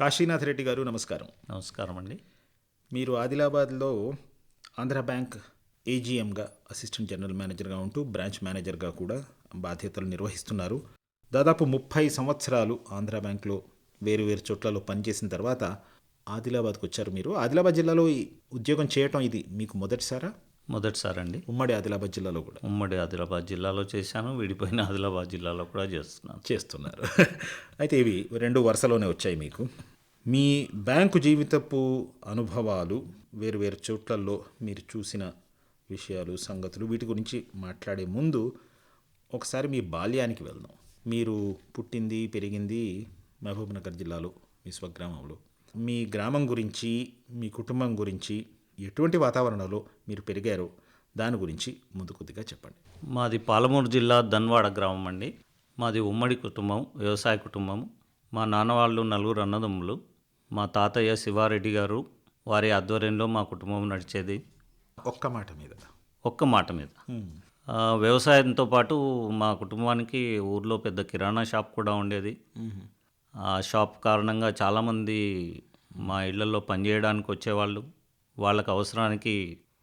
కాశీనాథ్ రెడ్డి గారు నమస్కారం. నమస్కారం అండి. మీరు ఆదిలాబాద్లో ఆంధ్ర బ్యాంక్ ఏజీఎంగా అసిస్టెంట్ జనరల్ మేనేజర్గా ఉంటూ బ్రాంచ్ మేనేజర్గా కూడా బాధ్యతలు నిర్వహిస్తున్నారు. దాదాపు 30 సంవత్సరాలు ఆంధ్ర బ్యాంక్లో వేరు వేరు చోట్లలో పనిచేసిన తర్వాత ఆదిలాబాద్కు వచ్చారు. మీరు ఆదిలాబాద్ జిల్లాలో ఈ ఉద్యోగం చేయటం ఇది మీకు మొదటిసారా? మొదటిసారండి. ఉమ్మడి ఆదిలాబాద్ జిల్లాలో కూడా ఉమ్మడి ఆదిలాబాద్ జిల్లాలో చేశాను, విడిపోయిన ఆదిలాబాద్ జిల్లాలో కూడా చేస్తున్నారు. అయితే ఇవి రెండు వరుసలోనే వచ్చాయి మీకు. మీ బ్యాంకు జీవితపు అనుభవాలు, వేరు వేరు చోట్లలో మీరు చూసిన విషయాలు, సంగతులు, వీటి గురించి మాట్లాడే ముందు ఒకసారి మీ బాల్యానికి వెళ్దాం. మీరు పుట్టింది పెరిగింది మహబూబ్నగర్ జిల్లాలో, మీ స్వగ్రామంలో. మీ గ్రామం గురించి, మీ కుటుంబం గురించి, ఎటువంటి వాతావరణంలో మీరు పెరిగారో దాని గురించి ముందు కొద్దిగా చెప్పండి. మాది పాలమూరు జిల్లా ధన్వాడ గ్రామం అండి. మాది ఉమ్మడి కుటుంబం, వ్యవసాయ కుటుంబం. మా నాన్న వాళ్ళు 4 అన్నదమ్ములు. మా తాతయ్య శివారెడ్డి గారు, వారి ఆధ్వర్యంలో మా కుటుంబం నడిచేది. ఒక్క మాట మీద వ్యవసాయంతో పాటు మా కుటుంబానికి ఊర్లో పెద్ద కిరాణా షాప్ కూడా ఉండేది. ఆ షాప్ కారణంగా చాలామంది మా ఇళ్లలో పనిచేయడానికి వచ్చేవాళ్ళు. వాళ్ళకి అవసరానికి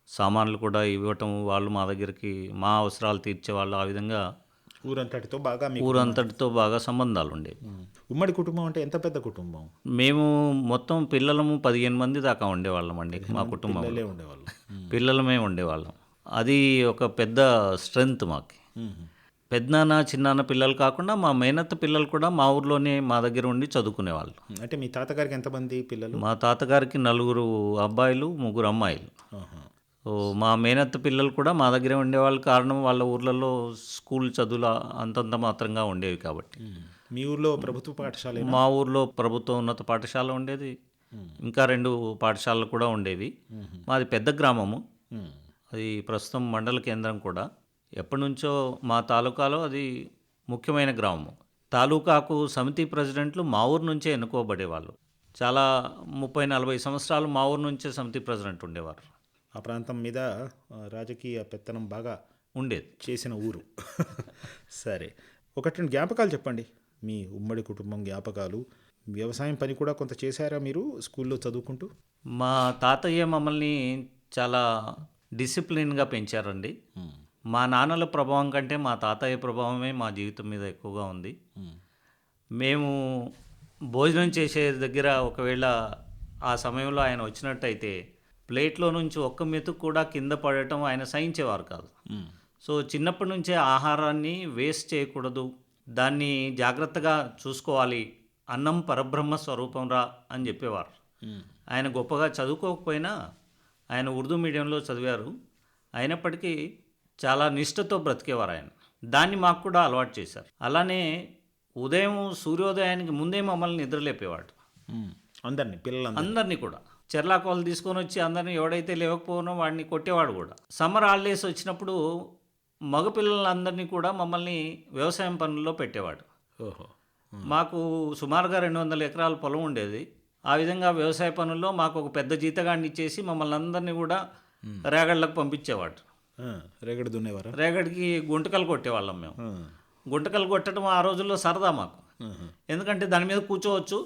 సామాన్లు కూడా ఇవ్వటం, వాళ్ళు మా దగ్గరికి మా అవసరాలు తీర్చేవాళ్ళు. ఆ విధంగా ఊరంతటితో బాగా సంబంధాలు ఉండేవి. ఉమ్మడి కుటుంబం అంటే ఎంత పెద్ద కుటుంబం? మేము మొత్తం పిల్లలము 15 మంది దాకా ఉండేవాళ్ళం అండి. మా కుటుంబం పిల్లలమే ఉండేవాళ్ళం. అది ఒక పెద్ద స్ట్రెంగ్త్ మాకు. పెద్దనాన్న చిన్నాన్న పిల్లలు కాకుండా మా మేనత్త పిల్లలు కూడా మా ఊర్లోనే మా దగ్గర ఉండి చదువుకునేవాళ్ళు. అంటే మీ తాతగారికి ఎంతమంది పిల్లలు? మా తాతగారికి 4 అబ్బాయిలు, 3 అమ్మాయిలు. సో మా మేనత్త పిల్లలు కూడా మా దగ్గరే ఉండేవాళ్ళు. కారణం వాళ్ళ ఊర్లలో స్కూల్ చదువులు అంతంత మాత్రంగా ఉండేవి కాబట్టి. మీ ఊర్లో ప్రభుత్వ పాఠశాల? మా ఊర్లో ప్రభుత్వ ఉన్నత పాఠశాల ఉండేది, ఇంకా 2 పాఠశాలలు కూడా ఉండేవి. మాది పెద్ద గ్రామము. అది ప్రస్తుతం మండల కేంద్రం కూడా. ఎప్పటి నుంచో మా తాలూకాలో అది ముఖ్యమైన గ్రామము. తాలూకాకు సమితి ప్రెసిడెంట్లు మా ఊరు నుంచే ఎన్నుకోబడేవాళ్ళు. చాలా 30-40 సంవత్సరాలు మా ఊరు నుంచే సమితి ప్రెసిడెంట్ ఉండేవారు. ఆ ప్రాంతం మీద రాజకీయ పెత్తనం బాగా ఉండేది, చేసిన ఊరు. సరే, 1-2 జ్ఞాపకాలు చెప్పండి. మీ ఉమ్మడి కుటుంబం జ్ఞాపకాలు. వ్యవసాయం పని కూడా కొంత చేశారా మీరు స్కూల్లో చదువుకుంటూ? మా తాతయ్య మమ్మల్ని చాలా డిసిప్లిన్గా పెంచారండి. మా నాన్నల ప్రభావం కంటే మా తాతయ్య ప్రభావమే మా జీవితం మీద ఎక్కువగా ఉంది. మేము భోజనం చేసే దగ్గర ఒకవేళ ఆ సమయంలో ఆయన వచ్చినట్టయితే ప్లేట్లో నుంచి ఒక్క మెతుకు కూడా కింద పడటం ఆయన సహించేవారు కాదు. సో చిన్నప్పటి నుంచే ఆహారాన్ని వేస్ట్ చేయకూడదు, దాన్ని జాగ్రత్తగా చూసుకోవాలి, అన్నం పరబ్రహ్మ స్వరూపం రా అని చెప్పేవారు. ఆయన గొప్పగా చదువుకోకపోయినా ఆయన ఉర్దూ మీడియంలో చదివారు. అయినప్పటికీ చాలా నిష్ఠతో బ్రతికేవారు ఆయన. దాన్ని మాకు కూడా అలవాటు చేశారు. అలానే ఉదయం సూర్యోదయానికి ముందే మమ్మల్ని నిద్రలేపేవాడు. అందరినీ కూడా చెర్లాకోలు తీసుకొని వచ్చి అందరినీ ఎవడైతే లేవకపోనో వాడిని కొట్టేవాడు కూడా. సమ్మర్ హాలిడేస్ వచ్చినప్పుడు మగపిల్లలందరినీ కూడా మమ్మల్ని వ్యవసాయం పనుల్లో పెట్టేవాడు. మాకు సుమారుగా 200 ఎకరాల పొలం ఉండేది. ఆ విధంగా వ్యవసాయ పనుల్లో మాకు ఒక పెద్ద జీతగాడిని ఇచ్చేసి మమ్మల్ని అందరినీ కూడా రేగళ్ళకు పంపించేవాడు. రేగడికి గుంటకలు కొట్టేవాళ్ళం మేము. గుంటకలు కొట్టడం ఆ రోజుల్లో సరదా మాకు. ఎందుకంటే దాని మీద కూర్చోవచ్చు,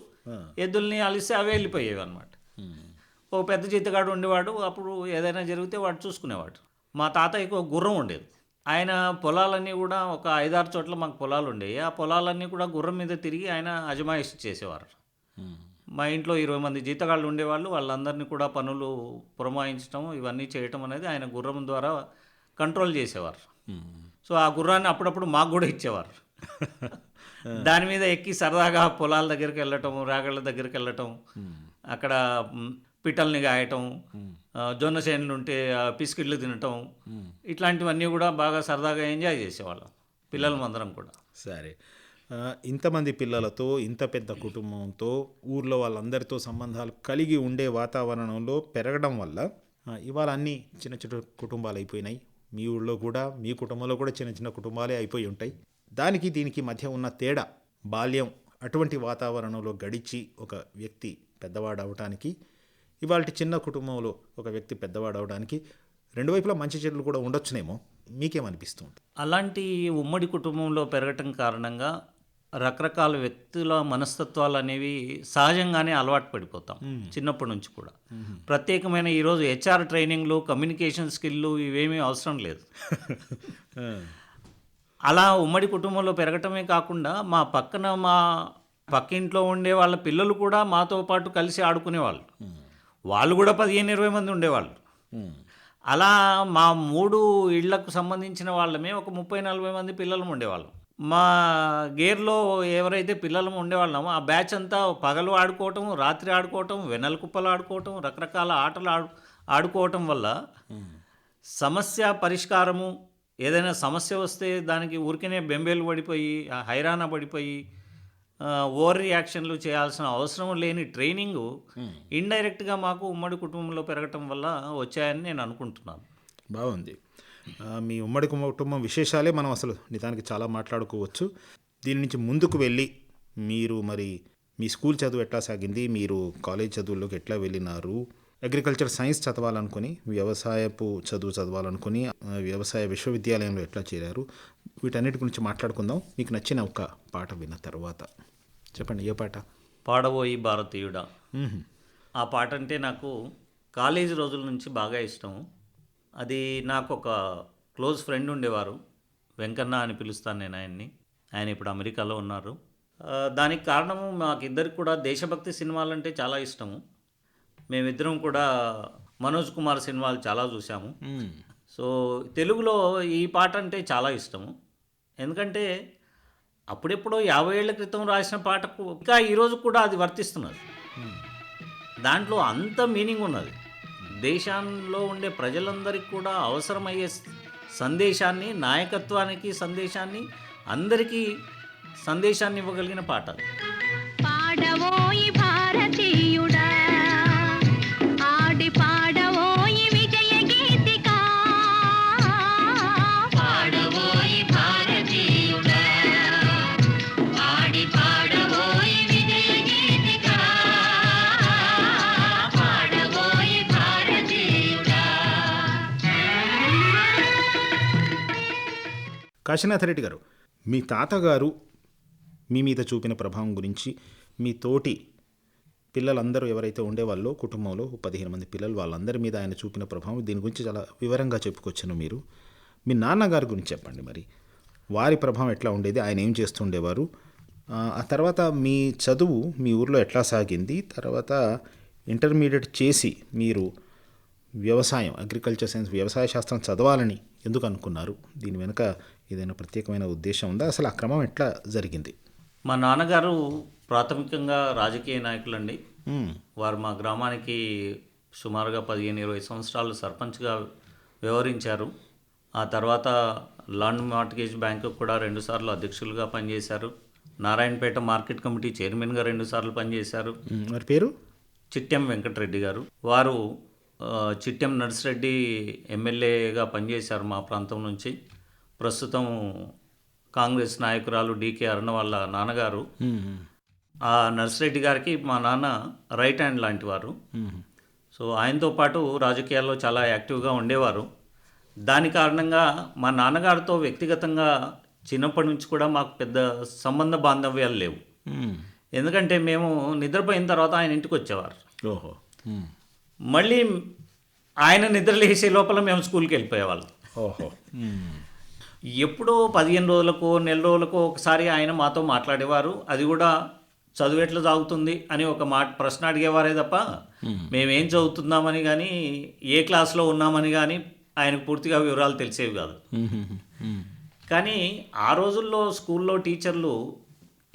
ఎద్దుల్ని అలిస్తే అవే వెళ్ళిపోయేవి అనమాట. ఒక పెద్ద జీతగాడు ఉండేవాడు. అప్పుడు ఏదైనా జరిగితే వాడు చూసుకునేవాడు. మా తాతయ్యకు ఒక గుర్రం ఉండేది. ఆయన పొలాలన్నీ కూడా ఒక 5-6 చోట్ల మాకు పొలాలు ఉండేవి. ఆ పొలాలన్నీ కూడా గుర్రం మీద తిరిగి ఆయన అజమాయిషి చేసేవారు. మా ఇంట్లో 20 మంది జీతగాళ్ళు ఉండేవాళ్ళు. వాళ్ళందరినీ కూడా పనులు పురమాయించడం, ఇవన్నీ చేయటం అనేది ఆయన గుర్రం ద్వారా కంట్రోల్ చేసేవారు. సో ఆ గుర్రాన్ని అప్పుడప్పుడు మాకు కూడా ఇచ్చేవారు. దాని మీద ఎక్కి సరదాగా పొలాల దగ్గరికి వెళ్ళటం, రాగళ్ళ దగ్గరికి వెళ్ళటం, అక్కడ పిట్టల్ని గాయటం, జొన్న చేనులు ఉంటే పిసికిళ్ళు తినటం, ఇట్లాంటివన్నీ కూడా బాగా సరదాగా ఎంజాయ్ చేసేవాళ్ళం పిల్లలమందరం కూడా. సరే, ఇంతమంది పిల్లలతో, ఇంత పెద్ద కుటుంబంతో, ఊర్లో వాళ్ళందరితో సంబంధాలు కలిగి ఉండే వాతావరణంలో పెరగడం వల్ల ఇవాళ అన్నీ చిన్న చిన్న కుటుంబాలు అయిపోయినాయి. మీ ఊళ్ళో కూడా, మీ కుటుంబంలో కూడా చిన్న చిన్న కుటుంబాలే అయిపోయి ఉంటాయి. దానికి దీనికి మధ్య ఉన్న తేడా, బాల్యం అటువంటి వాతావరణంలో గడిచి ఒక వ్యక్తి పెద్దవాడు అవడానికి, ఇవాళ చిన్న కుటుంబంలో ఒక వ్యక్తి పెద్దవాడు అవడానికి 2 వైపులా మంచి చెడులు కూడా ఉండొచ్చునేమో. మీకేమనిపిస్తుంది? అలాంటి ఉమ్మడి కుటుంబంలో పెరగటం కారణంగా రకరకాల వ్యక్తుల మనస్తత్వాలు అనేవి సహజంగానే అలవాటు పడిపోతాం చిన్నప్పటి నుంచి కూడా. ప్రత్యేకమైన ఈరోజు హెచ్ఆర్ ట్రైనింగ్లు, కమ్యూనికేషన్ స్కిల్లు ఇవేమీ అవసరం లేదు. అలా ఉమ్మడి కుటుంబంలో పెరగటమే కాకుండా మా పక్కింట్లో ఉండే వాళ్ళ పిల్లలు కూడా మాతో పాటు కలిసి ఆడుకునేవాళ్ళు. వాళ్ళు కూడా 15-20 మంది ఉండేవాళ్ళు. అలా మా 3 ఇళ్లకు సంబంధించిన వాళ్ళమే ఒక 30-40 మంది పిల్లలు ఉండేవాళ్ళం. మా గేర్లో ఎవరైతే పిల్లలు ఉండేవాళ్ళమో ఆ బ్యాచ్ అంతా పగలు ఆడుకోవటం, రాత్రి ఆడుకోవటం, వెన్నెల కుప్పలు ఆడుకోవటం, రకరకాల ఆటలు ఆడుకోవటం వల్ల సమస్య పరిష్కారము, ఏదైనా సమస్య వస్తే దానికి ఊరికనే బెంబేలు పడిపోయి హైరాణ పడిపోయి ఓవర్ రియాక్షన్లు చేయాల్సిన అవసరం లేని ట్రైనింగు ఇండైరెక్ట్గా మాకు ఉమ్మడి కుటుంబంలో పెరగటం వల్ల వచ్చాయని నేను అనుకుంటున్నాను. బాగుంది. మీ ఉమ్మడి కుటుంబం విశేషాలే మనం అసలు నిజానికి చాలా మాట్లాడుకోవచ్చు. దీని నుంచి ముందుకు వెళ్ళి మీరు మరి మీ స్కూల్ చదువు ఎట్లా సాగింది, మీరు కాలేజ్ చదువుల్లోకి ఎట్లా వెళ్ళినారు, అగ్రికల్చర్ సైన్స్ చదవాలనుకుని వ్యవసాయపు చదువు చదవాలనుకుని వ్యవసాయ విశ్వవిద్యాలయంలో ఎట్లా చేరారు, వీటన్నిటి గురించి మాట్లాడుకుందాం. మీకు నచ్చిన ఒక పాట విన్న తర్వాత చెప్పండి, ఏ పాట? పాడబోయి భారతీయుడా. ఆ పాట అంటే నాకు కాలేజీ రోజుల నుంచి బాగా ఇష్టం. అది నాకు ఒక క్లోజ్ ఫ్రెండ్ ఉండేవారు, వెంకన్న అని పిలుస్తాను నేను ఆయన్ని. ఆయన ఇప్పుడు అమెరికాలో ఉన్నారు. దానికి కారణము మాకిద్దరికి కూడా దేశభక్తి సినిమాలంటే చాలా ఇష్టము. మేమిద్దరం కూడా మనోజ్ కుమార్ సినిమాలు చాలా చూసాము. సో తెలుగులో ఈ పాట అంటే చాలా ఇష్టము. ఎందుకంటే అప్పుడెప్పుడో 50 ఏళ్ల క్రితం రాసిన పాటకు ఇంకా ఈరోజు కూడా అది వర్తిస్తున్నది. దాంట్లో అంత మీనింగ్ ఉన్నది. దేశంలో ఉండే ప్రజలందరికీ కూడా అవసరమయ్యే సందేశాన్ని, నాయకత్వానికి సందేశాన్ని, అందరికీ సందేశాన్ని ఇవ్వగలిగిన పాట. పాడవోయి భారతీయుడా, ఆడి పాడవోయి విజయ గీతిక, పాడవోయి భారతీయుడా, ఆడి పాడవోయి విజయ గీతిక, పాడవోయి భారతీయుడా. కాశీనాథ్ రెడ్డి గారు, మీ తాతగారు మీ మీద చూపిన ప్రభావం గురించి, మీ తోటి పిల్లలందరూ ఎవరైతే ఉండేవాళ్ళో కుటుంబంలో 15 మంది పిల్లలు, వాళ్ళందరి మీద ఆయన చూపిన ప్రభావం, దీని గురించి చాలా వివరంగా చెప్పుకొచ్చాను. మీరు మీ నాన్నగారి గురించి చెప్పండి. మరి వారి ప్రభావం ఎట్లా ఉండేది, ఆయన ఏం చేస్తుండేవారు, ఆ తర్వాత మీ చదువు మీ ఊర్లో ఎట్లా సాగింది, తర్వాత ఇంటర్మీడియట్ చేసి మీరు వ్యవసాయం, అగ్రికల్చర్ సైన్స్, వ్యవసాయ శాస్త్రం చదవాలని ఎందుకు అనుకున్నారు, దీని వెనుక ఏదైనా ప్రత్యేకమైన ఉద్దేశం ఉందా, అసలు ఆ క్రమం ఎట్లా జరిగింది? మా నాన్నగారు ప్రాథమికంగా రాజకీయ నాయకులండి. వారు మా గ్రామానికి సుమారుగా 15-20 సంవత్సరాలు సర్పంచ్గా వ్యవహరించారు. ఆ తర్వాత లాండ్ మార్ట్గేజ్ బ్యాంకు కూడా 2 సార్లు అధ్యక్షులుగా పనిచేశారు. నారాయణపేట మార్కెట్ కమిటీ చైర్మన్గా 2 సార్లు పనిచేశారు. మరి పేరు? చిట్టెం వెంకటరెడ్డి గారు. వారు చిట్టెం నర్సిరెడ్డి ఎమ్మెల్యేగా పనిచేశారు మా ప్రాంతం నుంచి. ప్రస్తుతం కాంగ్రెస్ నాయకురాలు డీకే అరుణ వాళ్ళ నాన్నగారు. ఆ నర్సిరెడ్డి గారికి మా నాన్న రైట్ హ్యాండ్ లాంటి వారు. సో ఆయనతో పాటు రాజకీయాల్లో చాలా యాక్టివ్గా ఉండేవారు. దాని కారణంగా మా నాన్నగారితో వ్యక్తిగతంగా చిన్నప్పటి నుంచి కూడా మాకు పెద్ద సంబంధ బాంధవ్యాలు లేవు. ఎందుకంటే మేము నిద్రపోయిన తర్వాత ఆయన ఇంటికి వచ్చేవారు. ఓహో. మళ్ళీ ఆయన నిద్ర లేసే లోపల మేము స్కూల్కి వెళ్ళిపోయేవాళ్ళం. ఓహో. ఎప్పుడో 15 రోజులకు, నెల రోజులకు ఒకసారి ఆయన మాతో మాట్లాడేవారు. అది కూడా చదువు ఎట్లా సాగుతుంది అని ఒక ప్రశ్న అడిగేవారే తప్ప మేమేం చదువుతున్నామని కానీ, ఏ క్లాస్లో ఉన్నామని కానీ ఆయనకు పూర్తిగా వివరాలు తెలిసేవి కాదు. కానీ ఆ రోజుల్లో స్కూల్లో టీచర్లు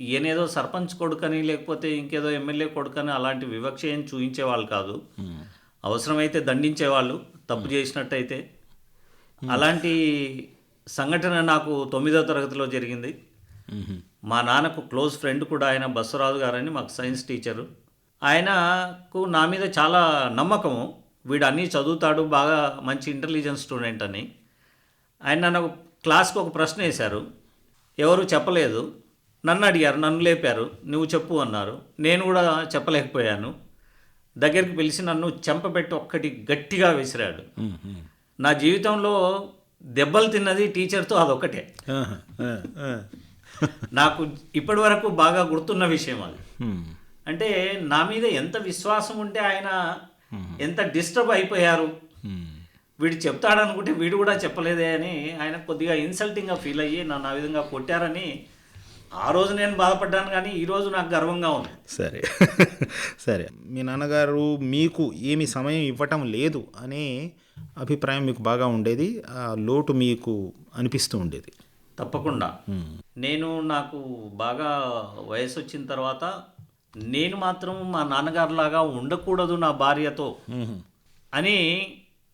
ఈయనేదో సర్పంచ్ కొడుకని, లేకపోతే ఇంకేదో ఎమ్మెల్యే కొడుకని అలాంటి వివక్ష ఏం చూపించేవాళ్ళు కాదు. అవసరమైతే దండించేవాళ్ళు తప్పు చేసినట్టయితే. అలాంటి సంఘటన నాకు 9వ తరగతిలో జరిగింది. మా నాన్నకు క్లోజ్ ఫ్రెండ్ కూడా ఆయన బస్వరాజు గారని, మాకు సైన్స్ టీచరు. ఆయనకు నా మీద చాలా నమ్మకము, వీడు అన్నీ చదువుతాడు, బాగా మంచి ఇంటెలిజెన్స్ స్టూడెంట్ అని. ఆయన నన్ను క్లాస్కి ఒక ప్రశ్న వేశారు, ఎవరు చెప్పలేదు. నన్ను అడిగారు, నన్ను లేపారు, నువ్వు చెప్పు అన్నారు. నేను కూడా చెప్పలేకపోయాను. దగ్గరికి పిలిచి నన్ను చెంపపెట్టి ఒక్కటి గట్టిగా విసిరాడు. నా జీవితంలో దెబ్బలు తిన్నది టీచర్తో అదొక్కటే. నాకు ఇప్పటి వరకు బాగా గుర్తున్న విషయం అది. అంటే నా మీద ఎంత విశ్వాసం ఉంటే ఆయన ఎంత డిస్టర్బ్ అయిపోయారు, వీడు చెప్తాడనుకుంటే వీడు కూడా చెప్పలేదే అని ఆయన కొద్దిగా ఇన్సల్టింగ్గా ఫీల్ అయ్యి నన్ను ఆ విధంగా కొట్టారని ఆ రోజు నేను బాధపడ్డాను, కానీ ఈరోజు నాకు గర్వంగా ఉంది. సరే సరే, మీ నాన్నగారు మీకు ఏమి సమయం ఇవ్వటం లేదు అనే అభిప్రాయం మీకు బాగా ఉండేది, ఆ లోటు మీకు అనిపిస్తూ ఉండేది. తప్పకుండా నాకు బాగా వయసు వచ్చిన తర్వాత నేను మాత్రం మా నాన్నగారులాగా ఉండకూడదు నా భార్యతో అని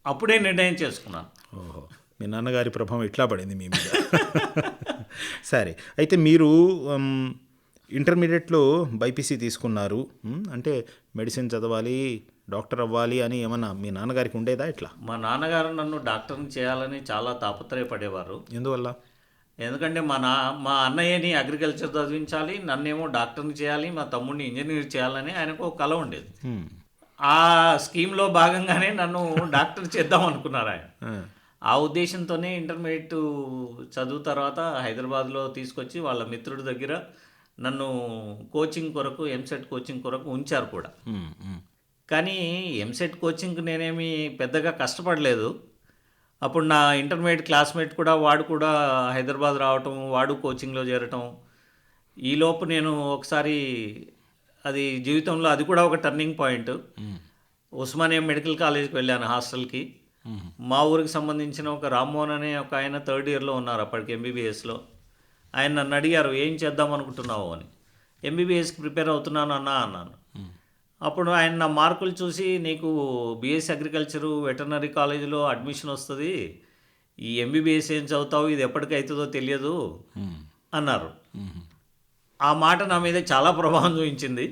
అప్పుడే నిర్ణయం చేసుకున్నాను. ఓహో, మీ నాన్నగారి ప్రభావం ఇట్లా పడింది మీ మీద. సరే, అయితే మీరు ఇంటర్మీడియట్లో బైపీసీ తీసుకున్నారు, అంటే మెడిసిన్ చదవాలి, డాక్టర్ అవ్వాలి అని ఏమన్నా మీ నాన్నగారికి ఉండేదా ఇట్లా? మా నాన్నగారు నన్ను డాక్టర్ని చేయాలని చాలా తాపత్రయపడేవారు. ఎందువల్ల? ఎందుకంటే మా అన్నయ్యని అగ్రికల్చర్ చదివించాలి, నన్నేమో డాక్టర్ని చేయాలి, మా తమ్ముడిని ఇంజనీర్ చేయాలని ఆయనకు ఒక కల ఉండేది. ఆ స్కీమ్లో భాగంగానే నన్ను డాక్టర్ చేద్దాం అనుకున్నారు ఆయన. ఆ ఉద్దేశంతోనే ఇంటర్మీడియట్ చదువు తర్వాత హైదరాబాద్లో తీసుకొచ్చి వాళ్ళ మిత్రుడి దగ్గర నన్ను కోచింగ్ కొరకు, ఎంసెట్ కోచింగ్ కొరకు ఉంచారు కూడా. కానీ ఎంసెట్ కోచింగ్కి నేనేమి పెద్దగా కష్టపడలేదు. అప్పుడు నా ఇంటర్మీడియట్ క్లాస్మేట్ కూడా, వాడు కూడా హైదరాబాద్ రావటం, వాడు కోచింగ్లో చేరటం, ఈలోపు నేను ఒకసారి అది జీవితంలో అది కూడా ఒక టర్నింగ్ పాయింట్. ఉస్మానియా మెడికల్ కాలేజ్కి వెళ్ళాను హాస్టల్కి. మా ఊరికి సంబంధించిన ఒక రామ్మోహన్ అనే ఒక ఆయన 3rd ఇయర్లో ఉన్నారు అప్పటికి ఎంబీబీఎస్లో. ఆయన నన్ను అడిగారు, ఏం చేద్దాం అనుకుంటున్నావు అని. ఎంబీబీఎస్కి ప్రిపేర్ అవుతున్నాను అన్నాను. అప్పుడు ఆయన నా మార్కులు చూసి, నీకు బీఎస్సీ అగ్రికల్చరు వెటర్నరీ కాలేజీలో అడ్మిషన్ వస్తుంది, ఈ ఎంబీబీఎస్ ఏం చదువుతావు, ఇది ఎప్పటికి అవుతుందో తెలియదు అన్నారు. ఆ మాట నా మీద చాలా ప్రభావం చూపించింది.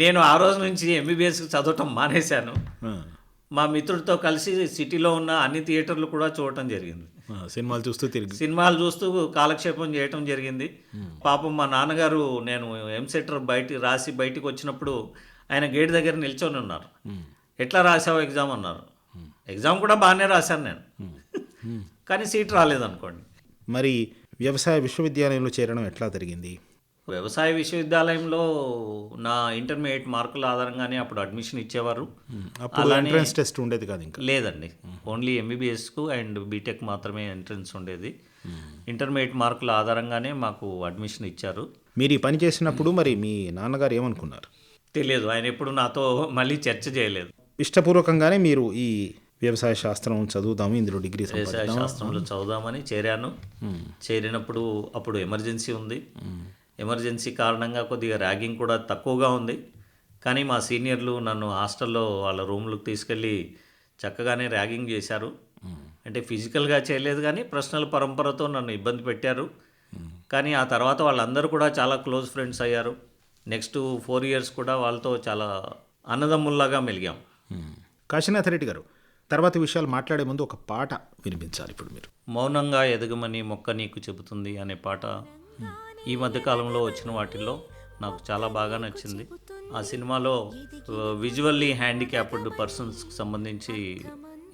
నేను ఆ రోజు నుంచి ఎంబీబీఎస్కి చదవటం మానేశాను. మా మిత్రుడితో కలిసి సిటీలో ఉన్న అన్ని థియేటర్లు కూడా చూడటం జరిగింది. సినిమాలు చూస్తూ కాలక్షేపం చేయటం జరిగింది. పాపం మా నాన్నగారు నేను ఎంసెటర్ బయటికి వచ్చినప్పుడు ఆయన గేట్ దగ్గర నిల్చొని ఉన్నారు. ఎట్లా రాసావు ఎగ్జామ్ అన్నారు. ఎగ్జామ్ కూడా బాగానే రాశాను నేను, కానీ సీట్ రాలేదనుకోండి. మరి వ్యవసాయ విశ్వవిద్యాలయంలో చేరడం ఎట్లా జరిగింది? వ్యవసాయ విశ్వవిద్యాలయంలో నా ఇంటర్మీడియట్ మార్కుల ఆధారంగానే అప్పుడు అడ్మిషన్ ఇచ్చేవారు. అప్పుడు ఎంట్రన్స్ టెస్ట్ ఉండేది కాదు? ఇంకా లేదండి, ఓన్లీ ఎంబీబీఎస్కు అండ్ బీటెక్ మాత్రమే ఎంట్రన్స్ ఉండేది. ఇంటర్మీడియట్ మార్కుల ఆధారంగానే మాకు అడ్మిషన్ ఇచ్చారు. మీరు ఈ పని చేసినప్పుడు మరి మీ నాన్నగారు ఏమనుకున్నారు? తెలియదు, ఆయన ఎప్పుడు నాతో మళ్ళీ చర్చ చేయలేదు. ఇష్టపూర్వకంగానే మీరు ఈ వ్యవసాయ శాస్త్రం చదువుదాము, ఇందులో డిగ్రీ వ్యవసాయ శాస్త్రంలో చదువుదామని చేరాను. చేరినప్పుడు అప్పుడు ఎమర్జెన్సీ ఉంది. ఎమర్జెన్సీ కారణంగా కొద్దిగా ర్యాగింగ్ కూడా తక్కువగా ఉంది. కానీ మా సీనియర్లు నన్ను హాస్టల్లో వాళ్ళ రూమ్లకు తీసుకెళ్ళి చక్కగానే ర్యాగింగ్ చేశారు. అంటే ఫిజికల్గా చేయలేదు, కానీ ప్రశ్నల పరంపరతో నన్ను ఇబ్బంది పెట్టారు. కానీ ఆ తర్వాత వాళ్ళందరూ కూడా చాలా క్లోజ్ ఫ్రెండ్స్ అయ్యారు. నెక్స్ట్ 4 years కూడా వాళ్ళతో చాలా అన్నదమ్ముల్లాగా మెలిగాం. కాశీనాథ్ రెడ్డి గారు, తర్వాత విషయాలు మాట్లాడే ముందు ఒక పాట వినిపించాలి ఇప్పుడు మీరు. మౌనంగా ఎదగమని మొక్క నీకు చెబుతుంది అనే పాట ఈ మధ్యకాలంలో వచ్చిన వాటిల్లో నాకు చాలా బాగా నచ్చింది. ఆ సినిమాలో విజువల్లీ హ్యాండిక్యాప్డ్ పర్సన్స్కి సంబంధించి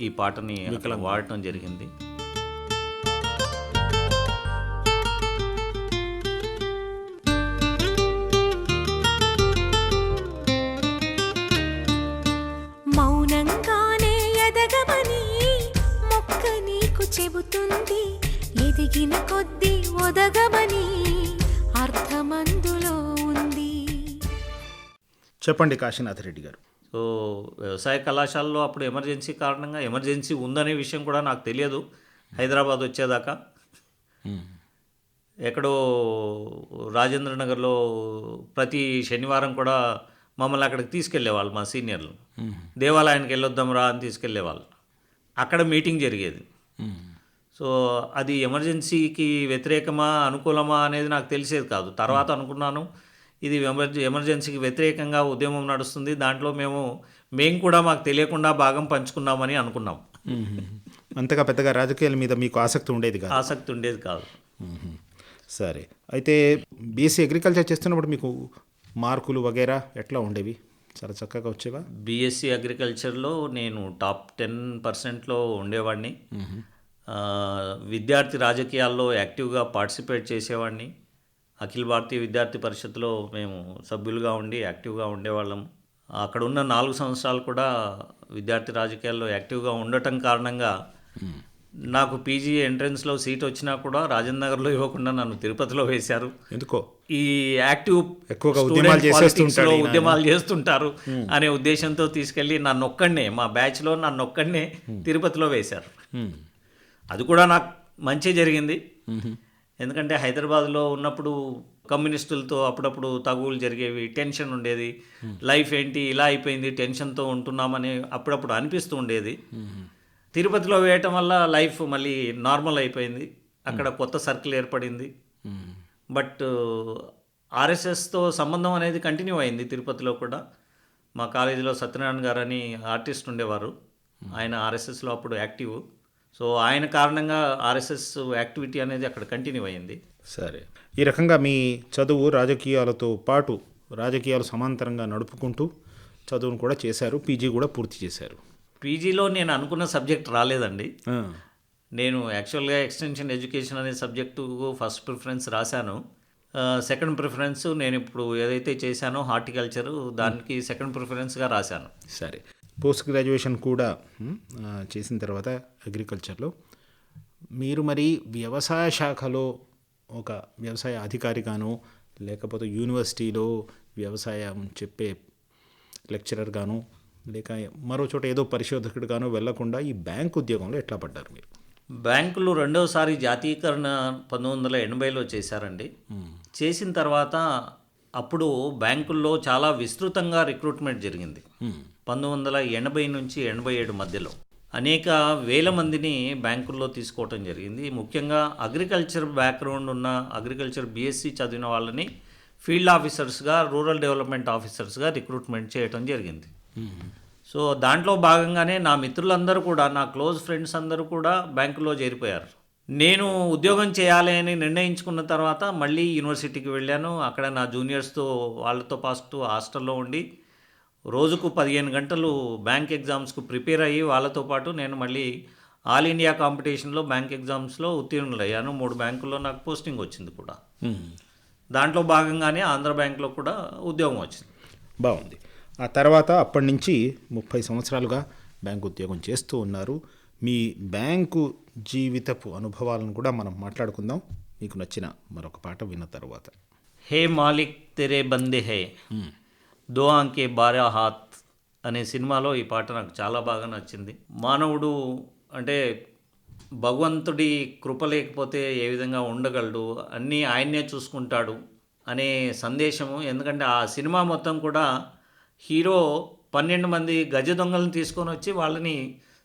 ఈ పాటని వాడటం జరిగింది. మౌనంగానే ఎదగమని మొక్క నీకు చెబుతుంది, ఎదిగిన కొద్దీ ఒదగమని అర్థమందులో ఉంది. చెప్పండి కాశీనాథ్ రెడ్డి గారు. సో వ్యవసాయ కళాశాలలో అప్పుడు ఎమర్జెన్సీ కారణంగా, ఎమర్జెన్సీ ఉందనే విషయం కూడా నాకు తెలియదు హైదరాబాద్ వచ్చేదాకా. ఎక్కడో రాజేంద్ర నగర్లో ప్రతి శనివారం కూడా మమ్మల్ని అక్కడికి తీసుకెళ్లేవాళ్ళు మా సీనియర్లు. దేవాలయానికి వెళ్ళొద్దాం రా అని తీసుకెళ్లేవాళ్ళు. అక్కడ మీటింగ్ జరిగేది. సో అది ఎమర్జెన్సీకి వ్యతిరేకమా అనుకూలమా అనేది నాకు తెలిసేది కాదు. తర్వాత అనుకున్నాను, ఇది ఎమర్జెన్సీకి వ్యతిరేకంగా ఉద్యమం నడుస్తుంది, దాంట్లో మేము కూడా మాకు తెలియకుండా భాగం పంచుకున్నామని అనుకున్నాం. అంతగా పెద్దగా రాజకీయాల మీద మీకు ఆసక్తి ఉండేది కాదు? ఆసక్తి ఉండేది కాదు. సరే, అయితే బీఎస్సీ అగ్రికల్చర్ చేస్తున్నప్పుడు మీకు మార్కులు వగైరా ఎట్లా ఉండేవి? చాలా చక్కగా వచ్చేవా? బీఎస్సీ అగ్రికల్చర్లో నేను టాప్ 10%లో ఉండేవాడిని. విద్యార్థి రాజకీయాల్లో యాక్టివ్గా పార్టిసిపేట్ చేసేవాడిని. అఖిల భారతీయ విద్యార్థి పరిషత్లో మేము సభ్యులుగా ఉండి యాక్టివ్గా ఉండేవాళ్ళం. అక్కడ ఉన్న 4 సంవత్సరాలు కూడా విద్యార్థి రాజకీయాల్లో యాక్టివ్గా ఉండటం కారణంగా నాకు పీజీ ఎంట్రన్స్లో సీట్ వచ్చినా కూడా రాజేంద్ర నగర్లో ఇవ్వకుండా నన్ను తిరుపతిలో వేశారు. ఎందుకో ఈ యాక్టివ్ ఎక్కువగా స్టూడెంట్ ఉద్యమాలు చేసేస్తుంటాడు పాలిటిక్స్లో ఈయన. ఉద్యమాలు చేస్తుంటారు అనే ఉద్దేశంతో తీసుకెళ్ళి నన్నొక్కడినే మా బ్యాచ్లో నన్నొక్కడినే తిరుపతిలో వేశారు. అది కూడా నాకు మంచి జరిగింది. ఎందుకంటే హైదరాబాద్లో ఉన్నప్పుడు కమ్యూనిస్టులతో అప్పుడప్పుడు తగువులు జరిగేవి, టెన్షన్ ఉండేది. లైఫ్ ఏంటి ఇలా అయిపోయింది, టెన్షన్తో ఉంటున్నామని అప్పుడప్పుడు అనిపిస్తూ ఉండేది. తిరుపతిలో వేయటం వల్ల లైఫ్ మళ్ళీ నార్మల్ అయిపోయింది. అక్కడ కొత్త సర్కిల్ ఏర్పడింది. బట్ ఆర్ఎస్ఎస్తో సంబంధం అనేది కంటిన్యూ అయింది తిరుపతిలో కూడా. మా కాలేజీలో సత్యనారాయణ గారు అని ఆర్టిస్ట్ ఉండేవారు. ఆయన ఆర్ఎస్ఎస్లో అప్పుడు యాక్టివ్. సో ఆయన కారణంగా ఆర్ఎస్ఎస్ యాక్టివిటీ అనేది అక్కడ కంటిన్యూ అయింది. సరే, ఈ రకంగా మీ చదువు రాజకీయాలతో పాటు రాజకీయాలు సమాంతరంగా నడుపుకుంటూ చదువును కూడా చేశారు, పీజీ కూడా పూర్తి చేశారు. పీజీలో నేను అనుకున్న సబ్జెక్ట్ రాలేదండి. నేను యాక్చువల్గా ఎక్స్టెన్షన్ ఎడ్యుకేషన్ అనే సబ్జెక్టు ఫస్ట్ ప్రిఫరెన్స్ రాశాను. సెకండ్ ప్రిఫరెన్స్ నేను ఇప్పుడు ఏదైతే చేశానో హార్టికల్చరు, దానికి సెకండ్ ప్రిఫరెన్స్గా రాశాను. సరే, పోస్ట్ గ్రాడ్యుయేషన్ కూడా చేసిన తర్వాత అగ్రికల్చర్లో మీరు మరి వ్యవసాయ శాఖలో ఒక వ్యవసాయ అధికారిగానో లేకపోతే యూనివర్సిటీలో వ్యవసాయం చెప్పే లెక్చరర్గాను లేక మరో చోట ఏదో పరిశోధకుడిగానో వెళ్లకుండా ఈ బ్యాంక్ ఉద్యోగంలో ఎట్లా పడ్డారు మీరు? బ్యాంకులు రెండవసారి జాతీయకరణ 1980లో చేశారండి. చేసిన తర్వాత అప్పుడు బ్యాంకుల్లో చాలా విస్తృతంగా రిక్రూట్మెంట్ జరిగింది. 1980 నుంచి 87 మధ్యలో అనేక వేల మందిని బ్యాంకుల్లో తీసుకోవటం జరిగింది. ముఖ్యంగా అగ్రికల్చర్ బ్యాక్గ్రౌండ్ ఉన్న అగ్రికల్చర్ బీఎస్సీ చదివిన వాళ్ళని ఫీల్డ్ ఆఫీసర్స్గా, రూరల్ డెవలప్మెంట్ ఆఫీసర్స్గా రిక్రూట్మెంట్ చేయటం జరిగింది. సో దాంట్లో భాగంగానే నా మిత్రులందరూ కూడా, నా క్లోజ్ ఫ్రెండ్స్ అందరూ కూడా బ్యాంకులో చేరిపోయారు. నేను ఉద్యోగం చేయాలి అని నిర్ణయించుకున్న తర్వాత మళ్ళీ యూనివర్సిటీకి వెళ్ళాను. అక్కడ నా జూనియర్స్తో వాళ్ళతో పాటు హాస్టల్లో ఉండి రోజుకు 15 గంటలు బ్యాంక్ ఎగ్జామ్స్కు ప్రిపేర్ అయ్యి వాళ్ళతో పాటు నేను మళ్ళీ ఆల్ ఇండియా కాంపిటీషన్లో బ్యాంక్ ఎగ్జామ్స్లో ఉత్తీర్ణులయ్యాను. 3 బ్యాంకుల్లో నాకు పోస్టింగ్ వచ్చింది కూడా. దాంట్లో భాగంగానే ఆంధ్ర బ్యాంక్లో కూడా ఉద్యోగం వచ్చింది. బాగుంది. ఆ తర్వాత అప్పటి నుంచి 30 సంవత్సరాలుగా బ్యాంకు ఉద్యోగం చేస్తూ ఉన్నారు. మీ బ్యాంకు జీవితపు అనుభవాలను కూడా మనం మాట్లాడుకుందాం మీకు నచ్చిన మరొక పాట విన్న తర్వాత. హే మాలిక్ తెరే బందే హే దో ఆంకే 12 హాత్ అనే సినిమాలో ఈ పాట నాకు చాలా బాగా నచ్చింది. మానవుడు అంటే భగవంతుడి కృప లేకపోతే ఏ విధంగా ఉండగలడు, అన్నీ ఆయన్నే చూసుకుంటాడు అనే సందేశము. ఎందుకంటే ఆ సినిమా మొత్తం కూడా హీరో 12 మంది గజ దొంగలను తీసుకొని వచ్చి వాళ్ళని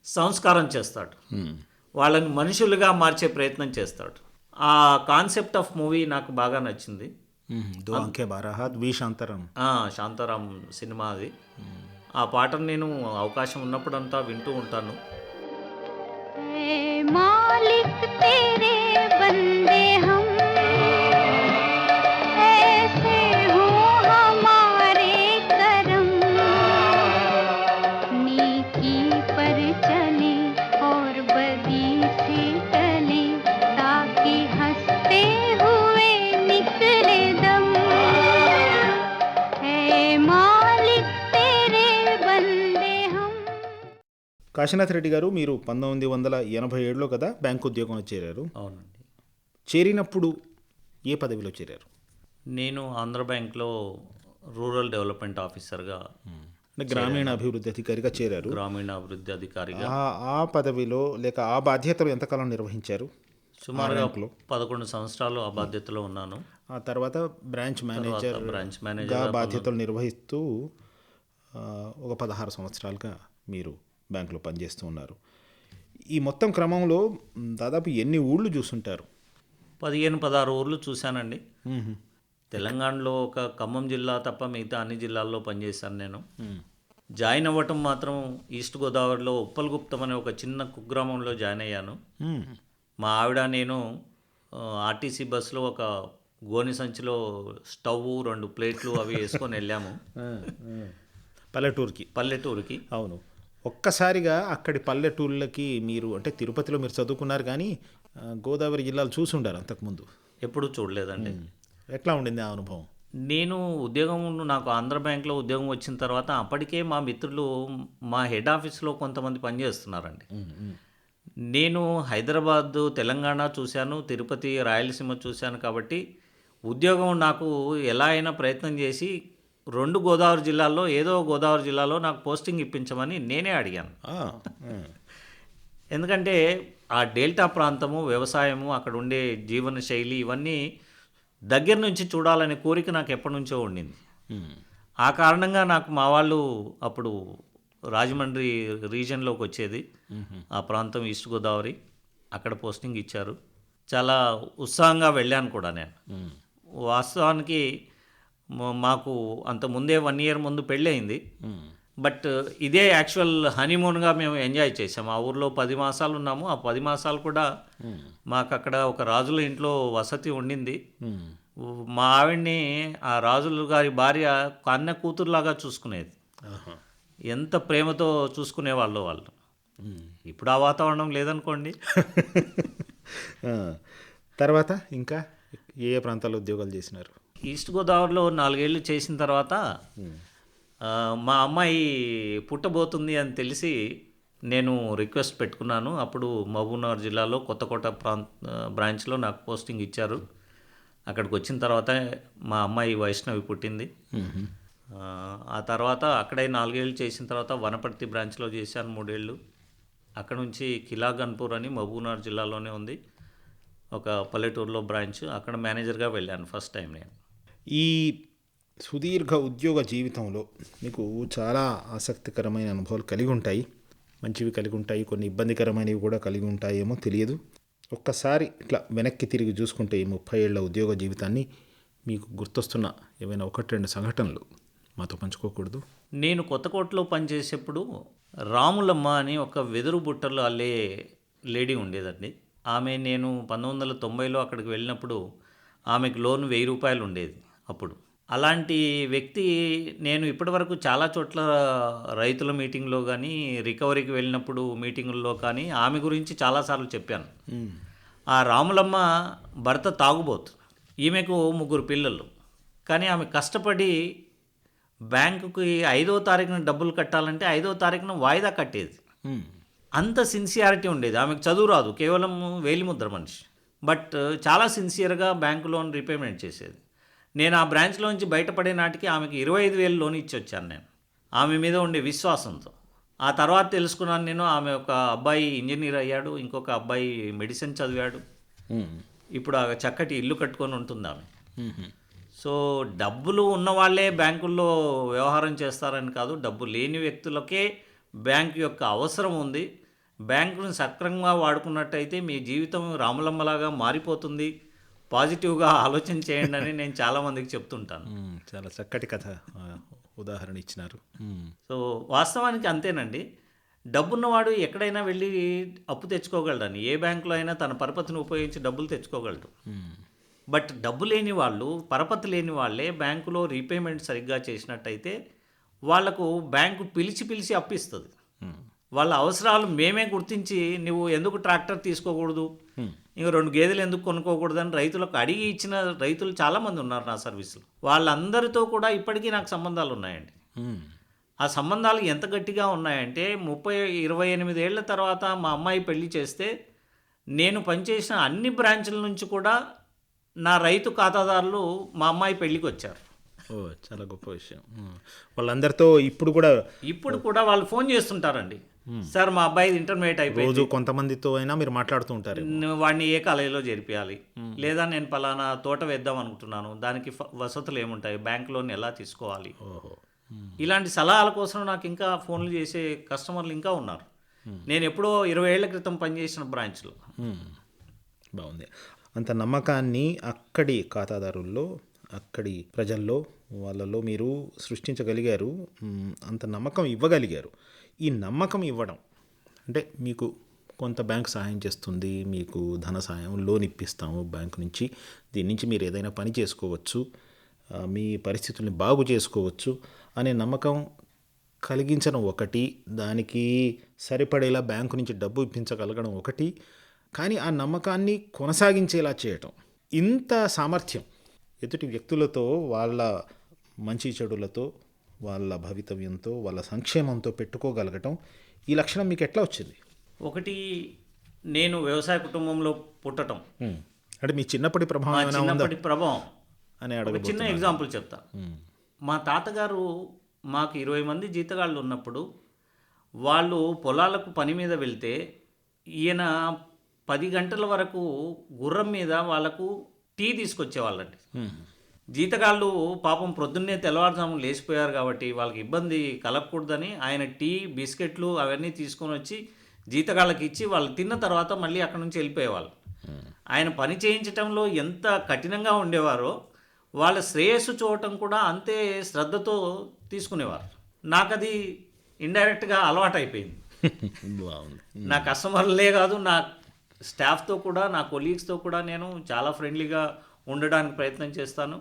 సంస్కారం చేస్తాడు, వాళ్ళని మనుషులుగా మార్చే ప్రయత్నం చేస్తాడు. ఆ కాన్సెప్ట్ ఆఫ్ మూవీ నాకు బాగా నచ్చింది. దో ఆంకే 12 హాత్ వి శాంతారాం. శాంతారాం సినిమా అది. ఆ పాటను నేను అవకాశం ఉన్నప్పుడంతా వింటూ ఉంటాను. मालिक तेरे बंदे हम ऐसे हो हमारे करम नीकी पर चले और बदी से टले ताकि हंसते हुए निकले दम है मालिक तेरे बंदे हम. కాశీనాథ్ రెడ్డి గారు, మీరు 1987లో కదా బ్యాంకు ఉద్యోగంలో చేరారు. అవునండి. చేరినప్పుడు ఏ పదవిలో చేరారు? నేను ఆంధ్ర బ్యాంక్లో రూరల్ డెవలప్మెంట్ ఆఫీసర్గా, అంటే గ్రామీణ అభివృద్ధి అధికారిగా చేరారు. గ్రామీణ అభివృద్ధి అధికారిగా ఆ పదవిలో లేక ఆ బాధ్యతలు ఎంతకాలం నిర్వహించారు? సుమారుగా 11 సంవత్సరాలు ఆ బాధ్యతలో ఉన్నాను. ఆ తర్వాత బ్రాంచ్ మేనేజర్గా బాధ్యతలు నిర్వహిస్తూ ఒక 16 సంవత్సరాలుగా మీరు బ్యాంకులో పనిచేస్తూ ఉన్నారు. ఈ మొత్తం క్రమంలో దాదాపు ఎన్ని ఊళ్ళు చూసుంటారు? 15-16 ఊర్లు చూశానండి. తెలంగాణలో ఒక ఖమ్మం జిల్లా తప్ప మిగతా అన్ని జిల్లాల్లో పనిచేశాను నేను. జాయిన్ అవ్వటం మాత్రం ఈస్ట్ గోదావరిలో ఉప్పల్గుప్తం అనే ఒక చిన్న కుగ్రామంలో జాయిన్ అయ్యాను. మా ఆవిడ నేను ఆర్టీసీ బస్సులో ఒక గోని సంచిలో స్టవ్, 2 ప్లేట్లు అవి వేసుకొని వెళ్ళాము పల్లెటూరుకి. పల్లెటూరుకి. అవును. ఒక్కసారిగా అక్కడి పల్లెటూళ్ళకి మీరు అంటే తిరుపతిలో మీరు చదువుకున్నారు కానీ గోదావరి జిల్లాలు చూసి ఉండారు అంతకుముందు. ఎప్పుడూ చూడలేదండి. ఎట్లా ఉండింది ఆ అనుభవం? నేను ఉద్యోగం నాకు ఆంధ్ర బ్యాంక్లో ఉద్యోగం వచ్చిన తర్వాత అప్పటికే మా మిత్రులు మా హెడ్ ఆఫీస్లో కొంతమంది పనిచేస్తున్నారండి. నేను హైదరాబాద్, తెలంగాణ చూశాను, తిరుపతి, రాయలసీమ చూశాను కాబట్టి ఉద్యోగం నాకు ఎలా అయినా ప్రయత్నం చేసి 2 గోదావరి జిల్లాల్లో ఏదో గోదావరి జిల్లాలో నాకు పోస్టింగ్ ఇప్పించమని నేనే అడిగాను. ఆ, ఆ. ఎందుకంటే ఆ డెల్టా ప్రాంతము, వ్యవసాయము, అక్కడ ఉండే జీవన శైలి ఇవన్నీ దగ్గర నుంచి చూడాలనే కోరిక నాకు ఎప్పటి నుంచో ఉండింది. ఆ కారణంగా నాకు మా వాళ్ళు అప్పుడు రాజమండ్రి రీజన్లోకి వచ్చేది, ఆ ప్రాంతం ఈస్ట్ గోదావరి, అక్కడ పోస్టింగ్ ఇచ్చారు. చాలా ఉత్సాహంగా వెళ్ళాను కూడా నేను. వాస్తవానికి మాకు అంత ముందే 1 year ముందు పెళ్ళయింది. బట్ ఇదే యాక్చువల్ హనీమూన్గా మేము ఎంజాయ్ చేసాము. ఆ ఊర్లో 10 మాసాలు ఉన్నాము. ఆ 10 మాసాలు కూడా మాకు అక్కడ ఒక రాజుల ఇంట్లో వసతి ఉండింది. మా ఆవిడ్ని ఆ రాజుల గారి భార్య కన్న కూతురులాగా చూసుకునేది. ఎంత ప్రేమతో చూసుకునేవాళ్ళు వాళ్ళు. ఇప్పుడు ఆ వాతావరణం లేదనుకోండి. ఆ. తర్వాత ఇంకా ఏ ఏ ప్రాంతాల్లో ఉద్యోగాలు చేసినారు? ఈస్ట్ గోదావరిలో 4 ఏళ్ళు చేసిన తర్వాత మా అమ్మాయి పుట్టబోతుంది అని తెలిసి నేను రిక్వెస్ట్ పెట్టుకున్నాను. అప్పుడు మహబూబ్నగర్ జిల్లాలో కొత్తకోట బ్రాంచ్లో నాకు పోస్టింగ్ ఇచ్చారు. అక్కడికి వచ్చిన తర్వాత మా అమ్మాయి వైష్ణవి పుట్టింది. ఆ తర్వాత అక్కడే 4 ఏళ్ళు చేసిన తర్వాత వనపర్తి బ్రాంచ్లో చేశాను 3 ఏళ్ళు. అక్కడ నుంచి కిలా గన్పూర్ అని మహబూబ్నగర్ జిల్లాలోనే ఉంది, ఒక పల్లెటూరులో బ్రాంచ్. అక్కడ మేనేజర్గా వెళ్ళాను ఫస్ట్ టైం నేను. ఈ సుదీర్ఘ ఉద్యోగ జీవితంలో మీకు చాలా ఆసక్తికరమైన అనుభవాలు కలిగి ఉంటాయి, మంచివి కలిగి ఉంటాయి, కొన్ని ఇబ్బందికరమైనవి కూడా కలిగి ఉంటాయేమో తెలియదు. ఒక్కసారి ఇట్లా వెనక్కి తిరిగి చూసుకుంటే ఈ 30 ఏళ్ల ఉద్యోగ జీవితాన్ని మీకు గుర్తొస్తున్న ఏవైనా 1-2 సంఘటనలు మాతో పంచుకోకూడదు? నేను కొత్తకోటలో పనిచేసేప్పుడు రాములమ్మ అని ఒక వెదురు బుట్టలు అల్లే లేడీ ఉండేదండి. ఆమె నేను 1990లో అక్కడికి వెళ్ళినప్పుడు ఆమెకు లోన్ 1000 రూపాయలు ఉండేది అప్పుడు. అలాంటి వ్యక్తి నేను ఇప్పటివరకు చాలా చోట్ల రైతుల మీటింగ్లో కానీ, రికవరీకి వెళ్ళినప్పుడు మీటింగుల్లో కానీ ఆమె గురించి చాలాసార్లు చెప్పాను. ఆ రాములమ్మ భర్త తాగుబోతు, ఈమెకు 3 పిల్లలు. కానీ ఆమె కష్టపడి బ్యాంకుకి 5వ తారీఖున డబ్బులు కట్టాలంటే 5వ తారీఖున వాయిదా కట్టేది. అంత సిన్సియారిటీ ఉండేది. ఆమెకు చదువు రాదు, కేవలం వేలిముద్ర మనిషి. బట్ చాలా సిన్సియర్గా బ్యాంకు లోన్ రీపేమెంట్ చేసేది. నేను ఆ బ్రాంచ్లోంచి బయటపడే నాటికి ఆమెకి 25,000 లోన్ ఇచ్చి వచ్చాను నేను, ఆమె మీద ఉండే విశ్వాసంతో. ఆ తర్వాత తెలుసుకున్నాను నేను, ఆమె ఒక అబ్బాయి ఇంజనీర్ అయ్యాడు, ఇంకొక అబ్బాయి మెడిసిన్ చదివాడు. ఇప్పుడు ఆ చక్కటి ఇల్లు కట్టుకొని ఉంటుంది ఆమె. సో డబ్బులు ఉన్నవాళ్లే బ్యాంకుల్లో వ్యవహారం చేస్తారని కాదు, డబ్బు లేని వ్యక్తులకే బ్యాంకు యొక్క అవసరం ఉంది. బ్యాంకును సక్రమంగా వాడుకున్నట్టయితే మీ జీవితం రాములమ్మలాగా మారిపోతుంది, పాజిటివ్గా ఆలోచన చేయండి అని నేను చాలామందికి చెప్తుంటాను. చాలా చక్కటి కథ ఉదాహరణ ఇచ్చినారు. సో వాస్తవానికి అంతేనండి. డబ్బున్నవాడు ఎక్కడైనా వెళ్ళి అప్పు తెచ్చుకోగలడని, ఏ బ్యాంకులో అయినా తన పరపతిని ఉపయోగించి డబ్బులు తెచ్చుకోగలడు. బట్ డబ్బు లేని వాళ్ళు, పరపతి లేని వాళ్ళే బ్యాంకులో రీపేమెంట్ సరిగ్గా చేసినట్టయితే వాళ్లకు బ్యాంకు పిలిచి అప్పిస్తుంది. వాళ్ళ అవసరాలు మేమే గుర్తించి, నువ్వు ఎందుకు ట్రాక్టర్ తీసుకోకూడదు, ఇంకా 2 గేదెలు ఎందుకు కొనుక్కోకూడదని రైతులకు అడిగి ఇచ్చిన రైతులు చాలామంది ఉన్నారు నా సర్వీసులో. వాళ్ళందరితో కూడా ఇప్పటికీ నాకు సంబంధాలు ఉన్నాయండి. ఆ సంబంధాలు ఎంత గట్టిగా ఉన్నాయంటే 28 ఏళ్ల తర్వాత మా అమ్మాయి పెళ్లి చేస్తే నేను పనిచేసిన అన్ని బ్రాంచ్ల నుంచి కూడా నా రైతు ఖాతాదారులు మా అమ్మాయి పెళ్లికి వచ్చారు. ఓ, చాలా గొప్ప విషయం. వాళ్ళందరితో ఇప్పుడు కూడా వాళ్ళు ఫోన్ చేస్తుంటారండి. సార్ మా అబ్బాయి ఇంటర్మీడియట్ అయిపోయింది, రోజు కొంతమందితో అయినా మీరు మాట్లాడుతూ ఉంటారు, వాడిని ఏ కాలేజీలో చేర్పియాలి, లేదా నేను పలానా తోట వేద్దాం అనుకుంటున్నాను, దానికి వసతులు ఏముంటాయి, బ్యాంక్ లోన్ ఎలా తీసుకోవాలి, ఇలాంటి సలహాల కోసం నాకు ఇంకా ఫోన్లు చేసే కస్టమర్లు ఇంకా ఉన్నారు. నేను ఎప్పుడో 20 ఏళ్ల క్రితం పనిచేసిన బ్రాంచ్లో. బాగుంది. అంత నమ్మకాన్ని అక్కడి ఖాతాదారుల్లో, అక్కడి ప్రజల్లో, వాళ్ళలో మీరు సృష్టించగలిగారు, అంత నమ్మకం ఇవ్వగలిగారు. ఈ నమ్మకం ఇవ్వడం అంటే మీకు కొంత బ్యాంక్ సహాయం చేస్తుంది, మీకు ధన సహాయం, లోన్ ఇప్పిస్తాము బ్యాంకు నుంచి, దీని నుంచి మీరు ఏదైనా పని చేసుకోవచ్చు, మీ పరిస్థితుల్ని బాగు చేసుకోవచ్చు అనే నమ్మకం కలిగించడం ఒకటి, దానికి సరిపడేలా బ్యాంకు నుంచి డబ్బు ఇప్పించగలగడం ఒకటి, కానీ ఆ నమ్మకాన్ని కొనసాగించేలా చేయటం, ఇంత సామర్థ్యం ఎదుటి వ్యక్తులతో వాళ్ళ మంచి చెడులతో, వాళ్ళ భవితవ్యంతో, వాళ్ళ సంక్షేమంతో పెట్టుకోగలగటం, ఈ లక్షణం మీకు ఎట్లా వచ్చింది? ఒకటి, నేను వ్యవసాయ కుటుంబంలో పుట్టడం, అంటే మీ చిన్నప్పటి ప్రభావం మా ఏమైనా ఉందా చిన్నప్పటి ప్రభావం. అని ఒక చిన్న అడగబోతున్నా. ఎగ్జాంపుల్ చెప్తా. మా తాతగారు మాకు 20 మంది జీతగాళ్ళు ఉన్నప్పుడు వాళ్ళు పొలాలకు పని మీద వెళ్తే ఈయన 10 గంటల వరకు గుర్రం మీద వాళ్ళకు టీ తీసుకొచ్చేవాళ్ళండి. జీతగాళ్ళు పాపం ప్రొద్దున్నే తెల్లవారుజాము లేచిపోయారు కాబట్టి వాళ్ళకి ఇబ్బంది కలగకూడదని ఆయన టీ, బిస్కెట్లు అవన్నీ తీసుకొని వచ్చి జీతగాళ్ళకి ఇచ్చి వాళ్ళు తిన్న తర్వాత మళ్ళీ అక్కడ నుంచి వెళ్ళిపోయేవాళ్ళు. ఆయన పని చేయించటంలో ఎంత కఠినంగా ఉండేవారో వాళ్ళ శ్రేయస్సు చూడటం కూడా అంతే శ్రద్ధతో తీసుకునేవారు. నాకు అది ఇండైరెక్ట్గా అలవాటు అయిపోయింది. బాగుంది. నా కస్టమర్లే కాదు, నా స్టాఫ్తో కూడా, నా కొలీగ్స్తో కూడా నేను చాలా ఫ్రెండ్లీగా ఉండడానికి ప్రయత్నం చేస్తాను.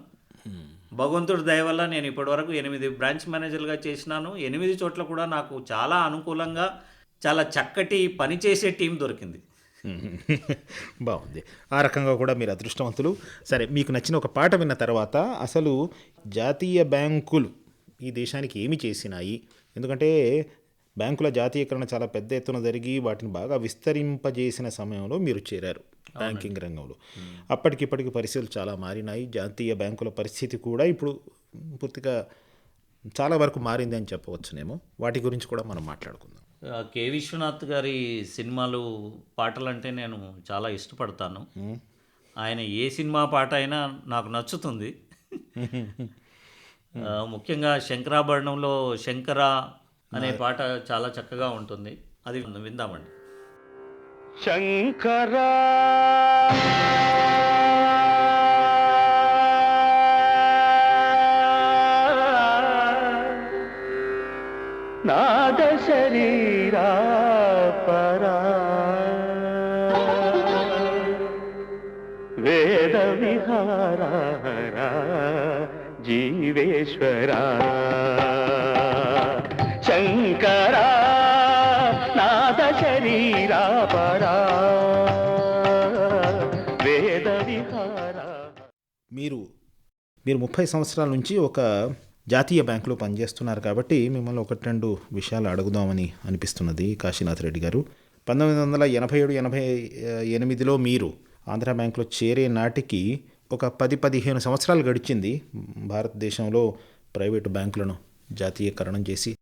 భగవంతుడి దయ వల్ల నేను ఇప్పటివరకు 8 బ్రాంచ్ మేనేజర్లుగా చేసినాను. 8 చోట్ల కూడా నాకు చాలా అనుకూలంగా చాలా చక్కటి పనిచేసే టీం దొరికింది. బాగుంది. ఆ రకంగా కూడా మీరు అదృష్టవంతులు. సరే, మీకు నచ్చిన ఒక పాట విన్న తర్వాత అసలు జాతీయ బ్యాంకులు ఈ దేశానికి ఏమి చేసినాయి? ఎందుకంటే బ్యాంకుల జాతీయకరణ చాలా పెద్ద ఎత్తున జరిగి వాటిని బాగా విస్తరింపజేసిన సమయంలో మీరు చేరారు బ్యాంకింగ్ రంగంలో. అప్పటికిప్పటికి పరిస్థితులు చాలా మారినాయి. జాతీయ బ్యాంకుల పరిస్థితి కూడా ఇప్పుడు పూర్తిగా చాలా వరకు మారింది అని చెప్పవచ్చునేమో. వాటి గురించి కూడా మనం మాట్లాడుకుందాం. కె విశ్వనాథ్ గారి సినిమాలు పాటలంటే నేను చాలా ఇష్టపడతాను. ఆయన ఏ సినిమా పాట అయినా నాకు నచ్చుతుంది. ముఖ్యంగా శంకరాభరణంలో శంకర అనే పాట చాలా చక్కగా ఉంటుంది. అది విందామండి. శంకరా నాద శరీరా పరా వేద విహారా జీవేశ్వరా శంకరా నాద శరీరా పరా వేద విహారా. మీరు 30 సంవత్సరాల నుంచి ఒక జాతీయ బ్యాంకులో పనిచేస్తున్నారు కాబట్టి మిమ్మల్ని 1-2 విషయాలు అడుగుదామని అనిపిస్తున్నది కాశీనాథ్ రెడ్డి గారు. 1987-88లో మీరు ఆంధ్ర బ్యాంకులో చేరే నాటికి ఒక 10-15 సంవత్సరాలు గడిచింది భారతదేశంలో ప్రైవేటు బ్యాంకులను జాతీయకరణం చేసి.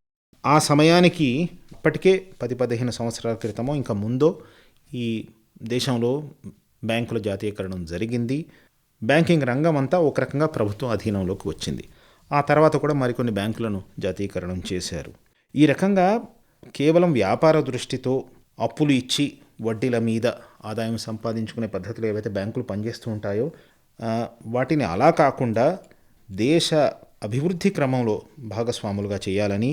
ఆ సమయానికి ఇప్పటికే 10-15 సంవత్సరాల క్రితమో ఇంకా ముందో ఈ దేశంలో బ్యాంకుల జాతీయకరణం జరిగింది. బ్యాంకింగ్ రంగం అంతా ఒక రకంగా ప్రభుత్వం అధీనంలోకి వచ్చింది. ఆ తర్వాత కూడా మరికొన్ని బ్యాంకులను జాతీయకరణం చేశారు. ఈ రకంగా కేవలం వ్యాపార దృష్టితో అప్పులు ఇచ్చి వడ్డీల మీద ఆదాయం సంపాదించుకునే పద్ధతులు ఏవైతే బ్యాంకులు పనిచేస్తూ ఉంటాయో వాటిని అలా కాకుండా దేశ అభివృద్ధి క్రమంలో భాగస్వాములుగా చేయాలని,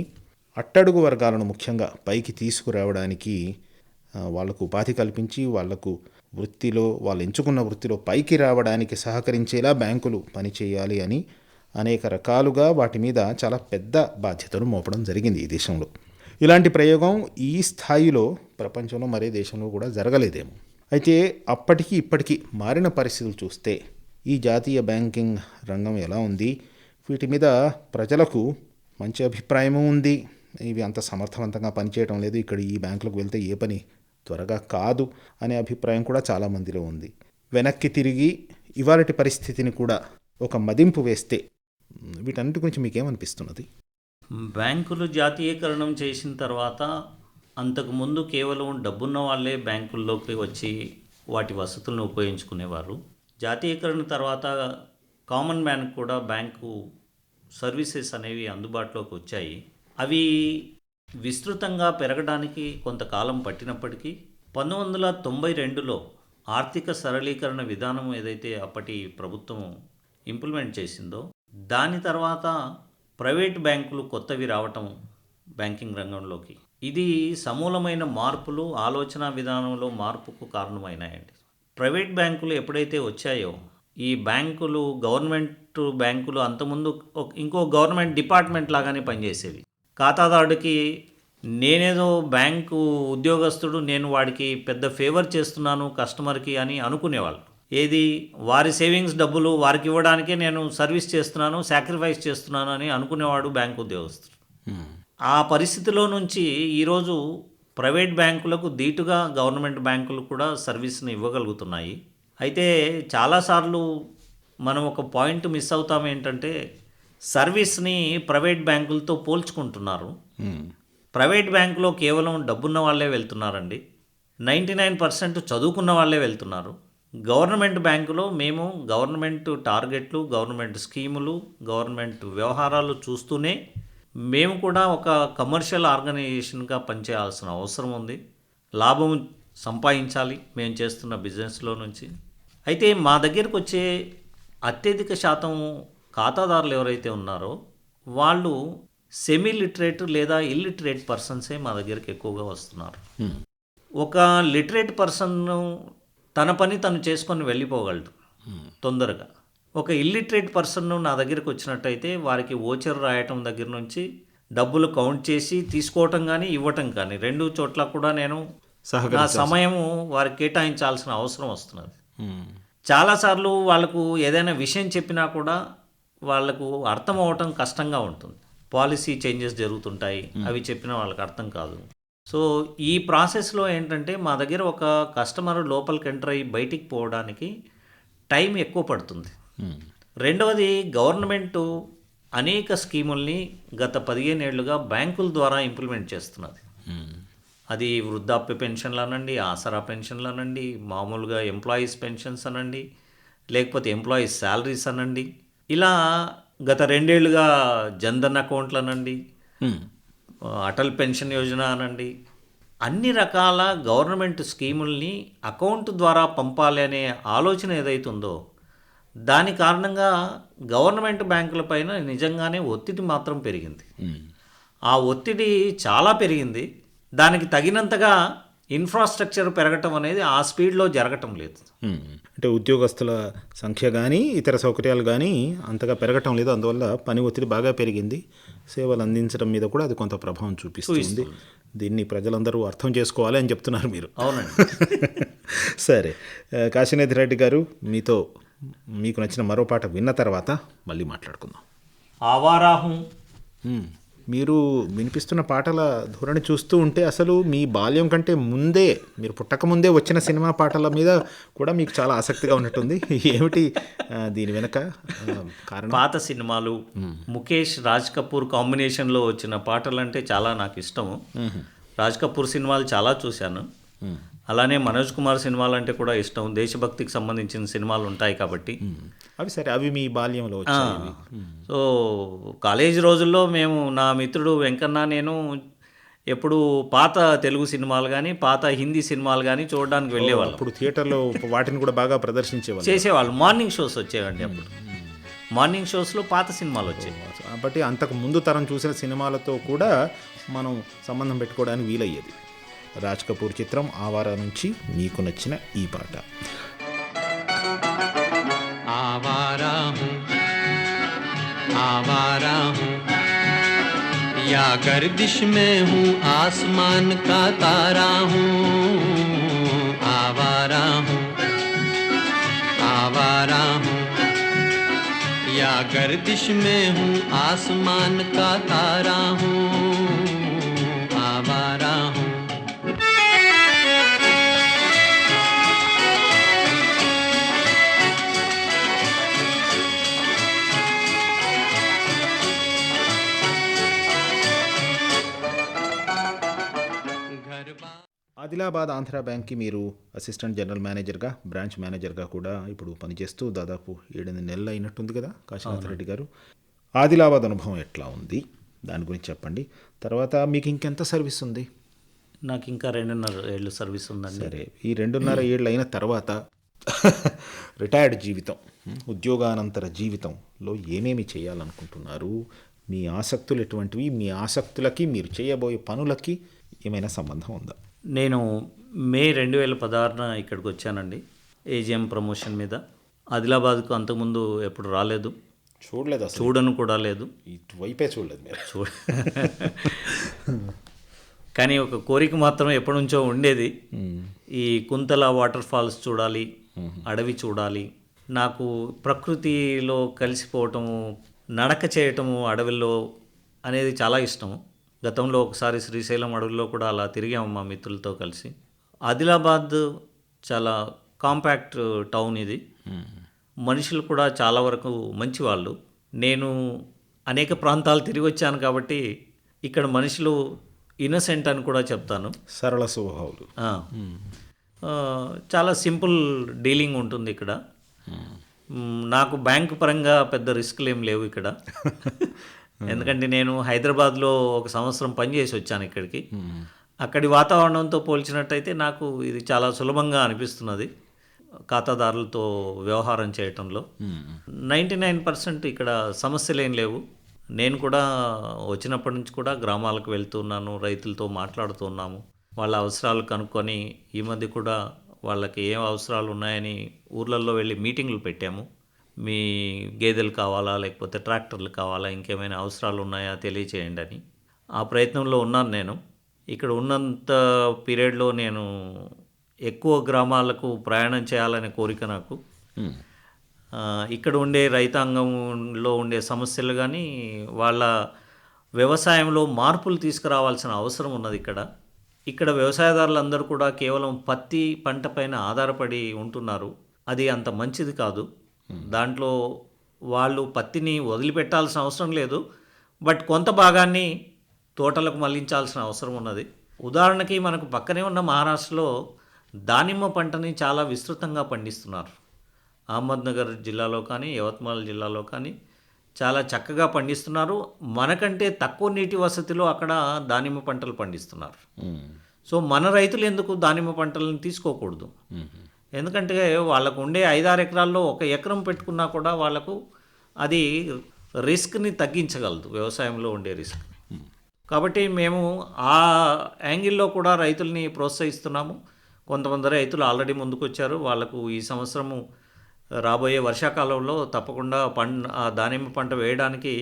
అట్టడుగు వర్గాలను ముఖ్యంగా పైకి తీసుకురావడానికి వాళ్లకు ఉపాధి కల్పించి వాళ్లకు వృత్తిలో వాళ్ళు ఎంచుకున్న వృత్తిలో పైకి రావడానికి సహకరించేలా బ్యాంకులు పనిచేయాలి అని అనేక రకాలుగా వాటి మీద చాలా పెద్ద బాధ్యతలు మోపడం జరిగింది ఈ దేశంలో. ఇలాంటి ప్రయోగం ఈ స్థాయిలో ప్రపంచంలో మరే దేశంలో కూడా జరగలేదేమో. అయితే అప్పటికి ఇప్పటికీ మారిన పరిస్థితులు చూస్తే ఈ జాతీయ బ్యాంకింగ్ రంగం ఎలా ఉంది? వీటి మీద ప్రజలకు మంచి అభిప్రాయము ఉంది. ఇవి అంత సమర్థవంతంగా పనిచేయడం లేదు, ఇక్కడ ఈ బ్యాంకులకు వెళ్తే ఏ పని త్వరగా కాదు అనే అభిప్రాయం కూడా చాలామందిలో ఉంది. వెనక్కి తిరిగి ఇవాళటి పరిస్థితిని కూడా ఒక మదింపు వేస్తే వీటన్నిటి గురించి మీకేమనిపిస్తున్నది? బ్యాంకులు జాతీయకరణం చేసిన తర్వాత అంతకుముందు కేవలం డబ్బున్న వాళ్ళే బ్యాంకుల్లోకి వచ్చి వాటి వసతులను ఉపయోగించుకునేవారు. జాతీయకరణ తర్వాత కామన్ మ్యాన్ కూడా బ్యాంకు సర్వీసెస్ అనేవి అందుబాటులోకి వచ్చాయి. అవి విస్తృతంగా పెరగడానికి కొంతకాలం పట్టినప్పటికీ 1992లో ఆర్థిక సరళీకరణ విధానం ఏదైతే అప్పటి ప్రభుత్వం ఇంప్లిమెంట్ చేసిందో దాని తర్వాత ప్రైవేట్ బ్యాంకులు కొత్తవి రావటం బ్యాంకింగ్ రంగంలోకి, ఇది సమూలమైన మార్పులు, ఆలోచన విధానంలో మార్పుకు కారణమైనాయండి. ప్రైవేట్ బ్యాంకులు ఎప్పుడైతే వచ్చాయో ఈ బ్యాంకులు గవర్నమెంట్ బ్యాంకులు అంతకుముందు ఇంకో గవర్నమెంట్ డిపార్ట్మెంట్ లాగానే పనిచేసేవి. ఖాతాదారుడికి నేనేదో బ్యాంకు ఉద్యోగస్తుడు, నేను వాడికి పెద్ద ఫేవర్ చేస్తున్నాను కస్టమర్కి అని అనుకునేవాళ్ళు. ఏది వారి సేవింగ్స్ డబ్బులు వారికి ఇవ్వడానికే నేను సర్వీస్ చేస్తున్నాను, సాక్రిఫైస్ చేస్తున్నాను అని అనుకునేవాడు బ్యాంకు ఉద్యోగస్తుడు. ఆ పరిస్థితిలో నుంచి ఈరోజు ప్రైవేట్ బ్యాంకులకు ధీటుగా గవర్నమెంట్ బ్యాంకులు కూడా సర్వీస్ని ఇవ్వగలుగుతున్నాయి. అయితే చాలాసార్లు మనం ఒక పాయింట్ మిస్ అవుతాం, ఏంటంటే సర్వీస్ని ప్రైవేట్ బ్యాంకులతో పోల్చుకుంటున్నారు. ప్రైవేట్ బ్యాంకులో కేవలం డబ్బున్న వాళ్ళే వెళ్తున్నారండి. 99% చదువుకున్న వాళ్ళే వెళ్తున్నారు. గవర్నమెంట్ బ్యాంకులో మేము గవర్నమెంట్ టార్గెట్లు, గవర్నమెంట్ స్కీములు, గవర్నమెంట్ వ్యవహారాలు చూస్తూనే మేము కూడా ఒక కమర్షియల్ ఆర్గనైజేషన్గా పనిచేయాల్సిన అవసరం ఉంది. లాభం సంపాదించాలి మేము చేస్తున్న బిజినెస్లో నుంచి. అయితే మా దగ్గరికి వచ్చే అత్యధిక శాతం ఖాతాదారులు ఎవరైతే ఉన్నారో వాళ్ళు సెమీ లిటరేట్ లేదా ఇల్లిటరేట్ పర్సన్సే మా దగ్గరికి ఎక్కువగా వస్తున్నారు. ఒక లిటరేట్ పర్సన్ తన పని తను చేసుకొని వెళ్ళిపోగలడు తొందరగా. ఒక ఇల్లిటరేట్ పర్సన్ నా దగ్గరికి వచ్చినట్టయితే వారికి ఓచర్ రాయటం దగ్గర నుంచి డబ్బులు కౌంట్ చేసి తీసుకోవటం కానీ ఇవ్వటం కానీ రెండు చోట్ల కూడా నేను నా సమయము వారికి కేటాయించాల్సిన అవసరం వస్తున్నది. చాలాసార్లు వాళ్ళకు ఏదైనా విషయం చెప్పినా కూడా వాళ్ళకు అర్థం అవ్వటం కష్టంగా ఉంటుంది. పాలసీ చేంజెస్ జరుగుతుంటాయి, అవి చెప్పినా వాళ్ళకి అర్థం కాదు. సో ఈ ప్రాసెస్లో ఏంటంటే మా దగ్గర ఒక కస్టమర్ లోపలికి ఎంటర్ అయ్యి బయటికి పోవడానికి టైం ఎక్కువ పడుతుంది. రెండవది, గవర్నమెంటు అనేక స్కీముల్ని గత 15 ఏళ్లుగా బ్యాంకుల ద్వారా ఇంప్లిమెంట్ చేస్తున్నది. అది వృద్ధాప్య పెన్షన్లు అనండి, ఆసరా పెన్షన్లు అనండి, మామూలుగా ఎంప్లాయీస్ పెన్షన్స్ అనండి, లేకపోతే ఎంప్లాయీస్ శాలరీస్ అనండి, ఇలా గత 2 ఏళ్లుగా జన్ధన్ అకౌంట్లు అనండి, అటల్ పెన్షన్ యోజన అనండి, అన్ని రకాల గవర్నమెంట్ స్కీముల్ని అకౌంట్ ద్వారా పంపాలి అనే ఆలోచన ఏదైతుందో దాని కారణంగా గవర్నమెంట్ బ్యాంకుల పైన నిజంగానే ఒత్తిడి మాత్రం పెరిగింది. ఆ ఒత్తిడి చాలా పెరిగింది. దానికి తగినంతగా ఇన్ఫ్రాస్ట్రక్చర్ పెరగటం అనేది ఆ స్పీడ్లో జరగటం లేదు. అంటే ఉద్యోగస్తుల సంఖ్య కానీ ఇతర సౌకర్యాలు కానీ అంతగా పెరగటం లేదు. అందువల్ల పని ఒత్తిడి బాగా పెరిగింది. సేవలు అందించడం మీద కూడా అది కొంత ప్రభావం చూపిస్తుంది. దీన్ని ప్రజలందరూ అర్థం చేసుకోవాలి అని చెప్తున్నారు మీరు. అవునండి. సరే, కాశీనాథ్ రెడ్డి గారు, మీకు నచ్చిన మరో పాట విన్న తర్వాత మళ్ళీ మాట్లాడుకుందాం. ఆవారాహం. మీరు వినిపిస్తున్న పాటల ధోరణి చూస్తూ ఉంటే అసలు మీ బాల్యం కంటే ముందే, మీరు పుట్టకముందే వచ్చిన సినిమా పాటల మీద కూడా మీకు చాలా ఆసక్తిగా ఉన్నట్టుంది. ఏమిటి దీని వెనక కారణం? పాత సినిమాలు, ముఖేష్ రాజ్ కపూర్ కాంబినేషన్లో వచ్చిన పాటలు అంటే చాలా నాకు ఇష్టము. రాజ్ కపూర్ సినిమాలు చాలా చూశాను. అలానే మనోజ్ కుమార్ సినిమాలు అంటే కూడా ఇష్టం. దేశభక్తికి సంబంధించిన సినిమాలు ఉంటాయి కాబట్టి. అవి మీ బాల్యంలో వచ్చాయి. సో కాలేజీ రోజుల్లో మేము, నా మిత్రుడు వెంకన్న, నేను ఎప్పుడు పాత తెలుగు సినిమాలు కానీ పాత హిందీ సినిమాలు కానీ చూడడానికి వెళ్ళేవాళ్ళం. ఇప్పుడు థియేటర్లో వాటిని కూడా బాగా చేసేవాళ్ళు. మార్నింగ్ షోస్ వచ్చేవండి అప్పుడు. మార్నింగ్ షోస్లో పాత సినిమాలు వచ్చాయి. కాబట్టి అంతకు ముందు తరం చూసిన సినిమాలతో కూడా మనం సంబంధం పెట్టుకోవడానికి వీలయ్యేది. రాజ్ కపూర్ చిత్రం ఆవారా నుంచి మీకు నచ్చిన ఈ పాట. आवारा हूँ या गर्दिश में हूँ, आसमान का तारा हूँ. आवारा हूँ, आवारा हूँ या गर्दिश में हूँ, आसमान का तारा हूँ. आवारा हूँ. ఆదిలాబాద్ ఆంధ్ర బ్యాంక్కి మీరు అసిస్టెంట్ జనరల్ మేనేజర్గా, బ్రాంచ్ మేనేజర్గా కూడా ఇప్పుడు పనిచేస్తూ దాదాపు 7 నెలలు అయినట్టుంది కదా కాశీనాథ్ రెడ్డి గారు. ఆదిలాబాద్ అనుభవం ఎట్లా ఉంది, దాని గురించి చెప్పండి. తర్వాత మీకు ఇంకెంత సర్వీస్ ఉంది? నాకు ఇంకా 2.5 ఏళ్ళు సర్వీస్ ఉందండి. సరే, ఈ 2.5 ఏళ్ళు అయిన తర్వాత రిటైర్డ్ జీవితం, ఉద్యోగానంతర జీవితంలో ఏమేమి చేయాలనుకుంటున్నారు? మీ ఆసక్తులు ఎటువంటివి? మీ ఆసక్తులకి మీరు చేయబోయే పనులకి ఏమైనా సంబంధం ఉందా? నేను మే 2016 ఇక్కడికి వచ్చానండి, ఏజిఎం ప్రమోషన్ మీద. ఆదిలాబాద్కు అంతకుముందు ఎప్పుడు రాలేదు. చూడలేదు అసలు, చూడను కూడా లేదు. ఇటువైపే చూడలేదు మీరు. కానీ ఒక కోరిక మాత్రం ఎప్పటి నుంచో ఉండేది. ఈ కుంతల వాటర్ ఫాల్స్ చూడాలి, అడవి చూడాలి. నాకు ప్రకృతిలో కలిసిపోవటము, నడక చేయటము అడవిలో అనేది చాలా ఇష్టము. గతంలో ఒకసారి శ్రీశైలం అడవిలో కూడా అలా తిరిగాము మా మిత్రులతో కలిసి. ఆదిలాబాద్ చాలా కాంపాక్ట్ టౌన్ ఇది. మనుషులు కూడా చాలా వరకు మంచివాళ్ళు. నేను అనేక ప్రాంతాలు తిరిగి వచ్చాను కాబట్టి ఇక్కడ మనుషులు ఇన్నోసెంట్ అని కూడా చెప్తాను. సరళ స్వభావాలు. చాలా సింపుల్ డీలింగ్ ఉంటుంది ఇక్కడ. నాకు బ్యాంకు పరంగా పెద్ద రిస్క్లు ఏం లేవు ఇక్కడ. ఎందుకంటే నేను హైదరాబాద్లో 1 సంవత్సరం పనిచేసి వచ్చాను ఇక్కడికి. అక్కడి వాతావరణంతో పోల్చినట్టయితే నాకు ఇది చాలా సులభంగా అనిపిస్తున్నది ఖాతాదారులతో వ్యవహారం చేయటంలో. 99% ఇక్కడ సమస్యలు ఏం లేవు. నేను కూడా వచ్చినప్పటి నుంచి కూడా గ్రామాలకు వెళ్తున్నాను, రైతులతో మాట్లాడుతున్నాము, వాళ్ళ అవసరాలు కనుక్కొని ఈ మధ్య కూడా వాళ్ళకి ఏం అవసరాలు ఉన్నాయని ఊర్లలో వెళ్ళి మీటింగ్లు పెట్టాము. మీ గేదెలు కావాలా, లేకపోతే ట్రాక్టర్లు కావాలా, ఇంకేమైనా అవసరాలు ఉన్నాయా తెలియచేయండి అని. ఆ ప్రయత్నంలో ఉన్నాను నేను. ఇక్కడ ఉన్నంత పీరియడ్లో నేను ఎక్కువ గ్రామాలకు ప్రయాణం చేయాలనే కోరిక నాకు. ఇక్కడ ఉండే రైతాంగంలో ఉండే సమస్యలు కానీ, వాళ్ళ వ్యవసాయంలో మార్పులు తీసుకురావాల్సిన అవసరం ఉన్నది ఇక్కడ వ్యవసాయదారులందరూ కూడా కేవలం పత్తి పంట పైన ఆధారపడి ఉంటున్నారు. అది అంత మంచిది కాదు. దాంట్లో వాళ్ళు పత్తిని వదిలిపెట్టాల్సిన అవసరం లేదు, బట్ కొంత భాగాన్ని తోటలకు మళ్లించాల్సిన అవసరం ఉన్నది. ఉదాహరణకి మనకు పక్కనే ఉన్న మహారాష్ట్రలో దానిమ్మ పంటని చాలా విస్తృతంగా పండిస్తున్నారు. అహ్మద్నగర్ జిల్లాలో కానీ, యవత్మాల్ జిల్లాలో కానీ చాలా చక్కగా పండిస్తున్నారు. మనకంటే తక్కువ నీటి వసతిలో అక్కడ దానిమ్మ పంటలు పండిస్తున్నారు. సో మన రైతులు ఎందుకు దానిమ్మ పంటలను తీసుకోకూడదు? ఎందుకంటే వాళ్ళకు ఉండే 5-6 ఎకరాల్లో 1 ఎకరం పెట్టుకున్నా కూడా వాళ్ళకు అది రిస్క్ని తగ్గించగలదు, వ్యవసాయంలో ఉండే రిస్క్. కాబట్టి మేము ఆ యాంగిల్లో కూడా రైతుల్ని ప్రోత్సహిస్తున్నాము. కొంతమంది రైతులు ఆల్రెడీ ముందుకు వచ్చారు. వాళ్లకు ఈ సంవత్సరము రాబోయే వర్షాకాలంలో తప్పకుండా ఆ దానిమ్మ పంట వేయడానికి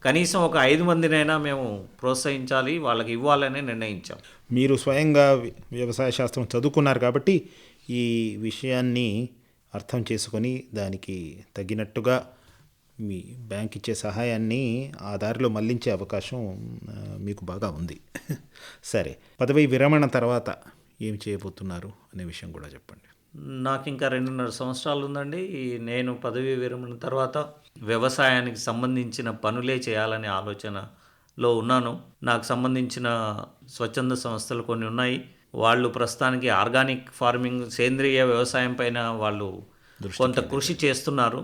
కనీసం ఒక 5 మందినైనా మేము ప్రోత్సహించాలి, వాళ్ళకి ఇవ్వాలని నిర్ణయించాం. మీరు స్వయంగా వ్యవసాయ శాస్త్రం చదువుకున్నారు కాబట్టి ఈ విషయాన్ని అర్థం చేసుకొని దానికి తగినట్టుగా మీ బ్యాంక్ ఇచ్చే సహాయాన్ని ఆ దారిలో మళ్లించే అవకాశం మీకు బాగా ఉంది. సరే, పదవి విరమణ తర్వాత ఏం చేయబోతున్నారు అనే విషయం కూడా చెప్పండి. నాకు ఇంకా 2.5 సంవత్సరాలు ఉందండి. నేను పదవీ విరమణ తర్వాత వ్యవసాయానికి సంబంధించిన పనులే చేయాలనే ఆలోచనలో ఉన్నాను. నాకు సంబంధించిన స్వచ్ఛంద సంస్థలు కొన్ని ఉన్నాయి. వాళ్ళు ప్రస్తుతానికి ఆర్గానిక్ ఫార్మింగ్, సేంద్రియ వ్యవసాయం పైన వాళ్ళు కొంత కృషి చేస్తున్నారు.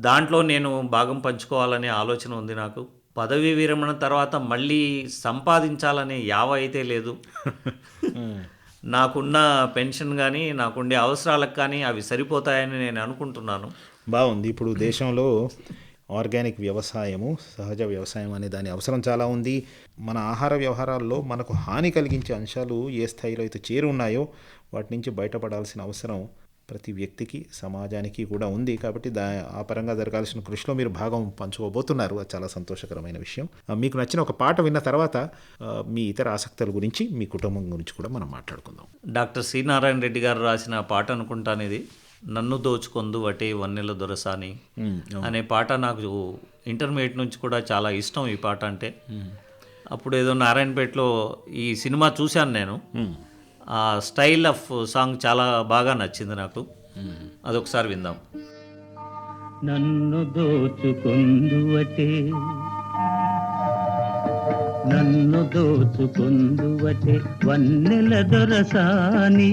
దాంట్లో నేను భాగం పంచుకోవాలనే ఆలోచన ఉంది నాకు. పదవీ విరమణ తర్వాత మళ్ళీ సంపాదించాలనే యావ అయితే లేదు. నాకున్న పెన్షన్ కానీ, నాకుండే అవసరాలకు కానీ అవి సరిపోతాయని నేను అనుకుంటున్నాను. బాగుంది. ఇప్పుడు దేశంలో ఆర్గానిక్ వ్యవసాయము, సహజ వ్యవసాయం అనే దాని అవసరం చాలా ఉంది. మన ఆహార వ్యవహారాల్లో మనకు హాని కలిగించే అంశాలు ఏ స్థాయిలో అయితే చేరి ఉన్నాయో వాటి నుంచి బయటపడాల్సిన అవసరం ప్రతి వ్యక్తికి, సమాజానికి కూడా ఉంది. కాబట్టి ఆ పరంగా జరగాల్సిన కృషిలో మీరు భాగం పంచుకోబోతున్నారు. అది చాలా సంతోషకరమైన విషయం. మీకు నచ్చిన ఒక పాట విన్న తర్వాత మీ ఇతర ఆసక్తుల గురించి, మీ కుటుంబం గురించి కూడా మనం మాట్లాడుకుందాం. డాక్టర్ సి నారాయణ రెడ్డి గారు రాసిన పాట అనుకుంటాను ఇది. నన్ను దోచుకొందు వటే వన్నెల దొరసాని అనే పాట నాకు ఇంటర్మీడియట్ నుంచి కూడా చాలా ఇష్టం. ఈ పాట అంటే అప్పుడు ఏదో నారాయణపేటలో ఈ సినిమా చూశాను నేను. ఆ స్టైల్ ఆఫ్ సాంగ్ చాలా బాగా నచ్చింది నాకు. అదొకసారి విందాం. నన్ను దోచుకొందువటే, నన్ను దోచుకొందువటే వన్నెల దొరసాని,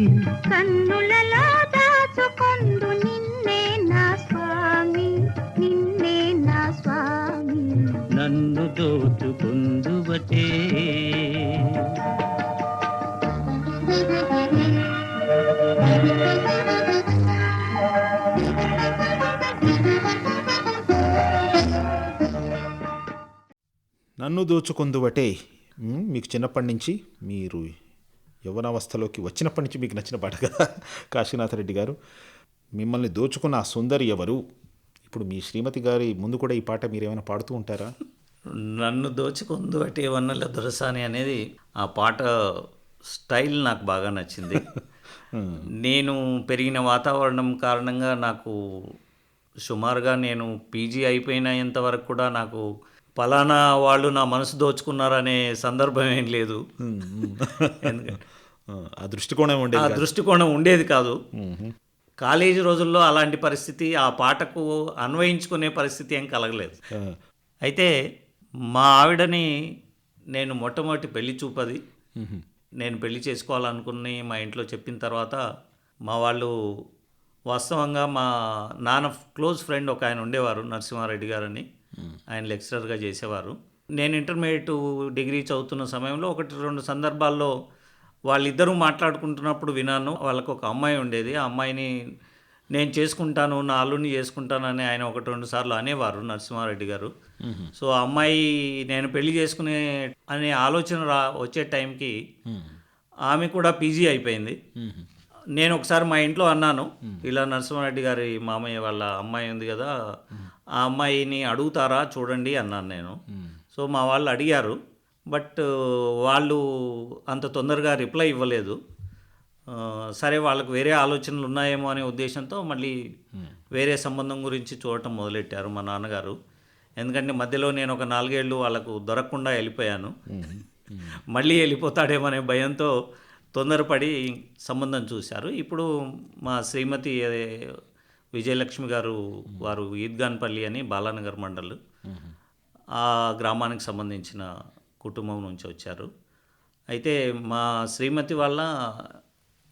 కన్నులలో దాచుకొందు నిన్నే నా స్వామి, నిన్నే నా స్వామి. నన్ను దోచుకొందువటే. నన్ను దోచుకొందువటే మీకు చిన్నప్పటి నుంచి, మీరు యవ్వనావస్థలోకి వచ్చినప్పటి నుంచి మీకు నచ్చిన పాట కదా కాశీనాథ్ రెడ్డి గారు. మిమ్మల్ని దోచుకున్న ఆ సుందరి ఎవరు? ఈ ఇప్పుడు మీ శ్రీమతి గారి ముందు కూడా ఈ పాట మీరు ఏమైనా పాడుతూ ఉంటారా? నన్ను దోచుకుందు అటే వన్నెల దొరసాని అనేది ఆ పాట స్టైల్ నాకు బాగా నచ్చింది. నేను పెరిగిన వాతావరణం కారణంగా నాకు సుమారుగా నేను పీజీ అయిపోయినంత వరకు కూడా నాకు పలానా వాళ్ళు నా మనసు దోచుకున్నారనే సందర్భం ఏం లేదు. ఎందుకంటే ఆ దృష్టికోణం ఆ ఉండేది. దృష్టికోణం ఉండేది కాదు. కాలేజీ రోజుల్లో అలాంటి పరిస్థితి ఆ పాటకు అన్వయించుకునే పరిస్థితి ఏం కలగలేదు. అయితే మా ఆవిడని నేను మొట్టమొదటి పెళ్లి చూపది నేను పెళ్లి చేసుకోవాలనుకుని మా ఇంట్లో చెప్పిన తర్వాత మా వాళ్ళు వాస్తవంగా మా నాన్న క్లోజ్ ఫ్రెండ్ ఒక ఆయన ఉండేవారు, నరసింహారెడ్డి గారని. ఆయన లెక్చరర్గా చేసేవారు. నేను ఇంటర్మీడియట్ డిగ్రీ చదువుతున్న సమయంలో 1-2 సందర్భాల్లో వాళ్ళిద్దరూ మాట్లాడుకుంటున్నప్పుడు విన్నాను. వాళ్ళకు ఒక అమ్మాయి ఉండేది. ఆ అమ్మాయిని నేను చేసుకుంటాను, నా అల్లుడిని చేసుకుంటానని ఆయన 1-2 సార్లు అనేవారు నరసింహారెడ్డి గారు. సో ఆ అమ్మాయి నేను పెళ్లి చేసుకునే అనే ఆలోచన వచ్చే టైంకి ఆమె కూడా పీజీ అయిపోయింది. నేను ఒకసారి మా ఇంట్లో అన్నాను, ఇలా నరసింహారెడ్డి గారి మామయ్య వాళ్ళ అమ్మాయి ఉంది కదా, ఆ అమ్మాయిని అడుగుతారా చూడండి అన్నాను నేను. సో మా వాళ్ళు అడిగారు, బట్ వాళ్ళు అంత తొందరగా రిప్లై ఇవ్వలేదు. సరే వాళ్ళకు వేరే ఆలోచనలు ఉన్నాయేమో అనే ఉద్దేశంతో మళ్ళీ వేరే సంబంధం గురించి చూడటం మొదలెట్టారు మా నాన్నగారు. ఎందుకంటే మధ్యలో నేను ఒక 4 ఏళ్ళు వాళ్ళకు దొరకకుండా వెళ్ళిపోయాను. మళ్ళీ వెళ్ళిపోతాడేమో అనే భయంతో తొందరపడి సంబంధం చూశారు. ఇప్పుడు మా శ్రీమతి విజయలక్ష్మి గారు, వారు ఈద్గాన్పల్లి అని బాలానగర్ మండల్, ఆ గ్రామానికి సంబంధించిన కుటుంబం నుంచి వచ్చారు. అయితే మా శ్రీమతి వాళ్ళ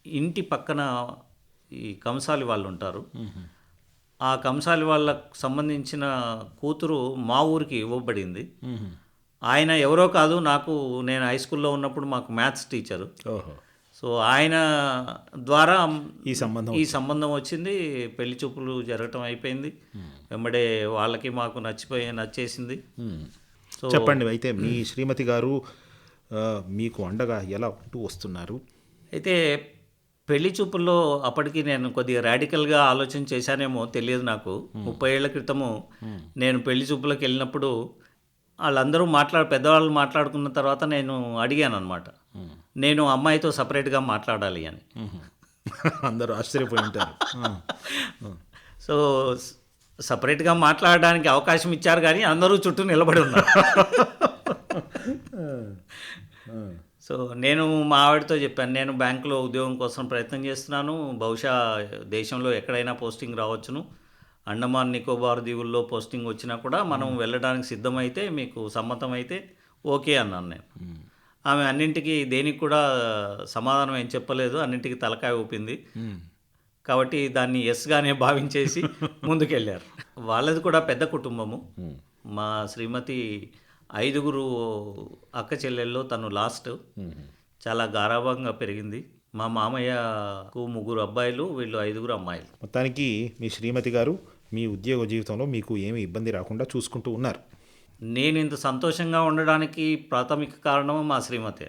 ఇంటి పక్కన ఈ కంసాలి వాళ్ళు ఉంటారు. ఆ కంసాలి వాళ్ళకు సంబంధించిన కూతురు మా ఊరికి ఇవ్వబడింది. ఆయన ఎవరో కాదు, నేను హై స్కూల్లో ఉన్నప్పుడు మాకు మ్యాథ్స్ టీచరు. సో ఆయన ద్వారా ఈ సంబంధం వచ్చింది. పెళ్లి చూపులు జరగటం అయిపోయింది. వెంబడే వాళ్ళకి మాకు నచ్చేసింది. సో చెప్పండి, అయితే మీ శ్రీమతి గారు మీకు అండగా ఎలా ఉంటూ వస్తున్నారు? అయితే పెళ్లి చూపుల్లో అప్పటికి నేను కొద్దిగా రాడికల్గా ఆలోచన చేశానేమో తెలియదు నాకు. 30 ఏళ్ల క్రితము నేను పెళ్లి చూపులకు వెళ్ళినప్పుడు వాళ్ళందరూ పెద్దవాళ్ళు మాట్లాడుకున్న తర్వాత నేను అడిగాను అనమాట, నేను అమ్మాయితో సపరేట్గా మాట్లాడాలి అని. అందరూ ఆశ్చర్యపోయి ఉంటారు. సో సపరేట్గా మాట్లాడడానికి అవకాశం ఇచ్చారు, కానీ అందరూ చుట్టూ నిలబడి ఉన్నారు. సో నేను మా ఆవిడతో చెప్పాను, నేను బ్యాంకులో ఉద్యోగం కోసం ప్రయత్నం చేస్తున్నాను, బహుశా దేశంలో ఎక్కడైనా పోస్టింగ్ రావచ్చును, అండమాన్ నికోబార్ దీవుల్లో పోస్టింగ్ వచ్చినా కూడా మనం వెళ్ళడానికి సిద్ధమైతే, మీకు సమ్మతమైతే ఓకే అన్నాను నేను. ఆమె అన్నింటికి దేనికి కూడా సమాధానం ఏం చెప్పలేదు, అన్నింటికి తలకాయ ఊపింది. కాబట్టి దాన్ని ఎస్గానే భావించేసి ముందుకెళ్ళారు. వాళ్ళది కూడా పెద్ద కుటుంబము. మా శ్రీమతి 5 అక్క చెల్లెల్లో తను లాస్ట్. చాలా గారాభంగా పెరిగింది. మా మామయ్యకు 3 అబ్బాయిలు, వీళ్ళు 5 అమ్మాయిలు. మొత్తానికి మీ శ్రీమతి గారు మీ ఉద్యోగ జీవితంలో మీకు ఏమి ఇబ్బంది రాకుండా చూసుకుంటూ ఉన్నారు. నేను ఇంత సంతోషంగా ఉండడానికి ప్రాథమిక కారణం మా శ్రీమతే.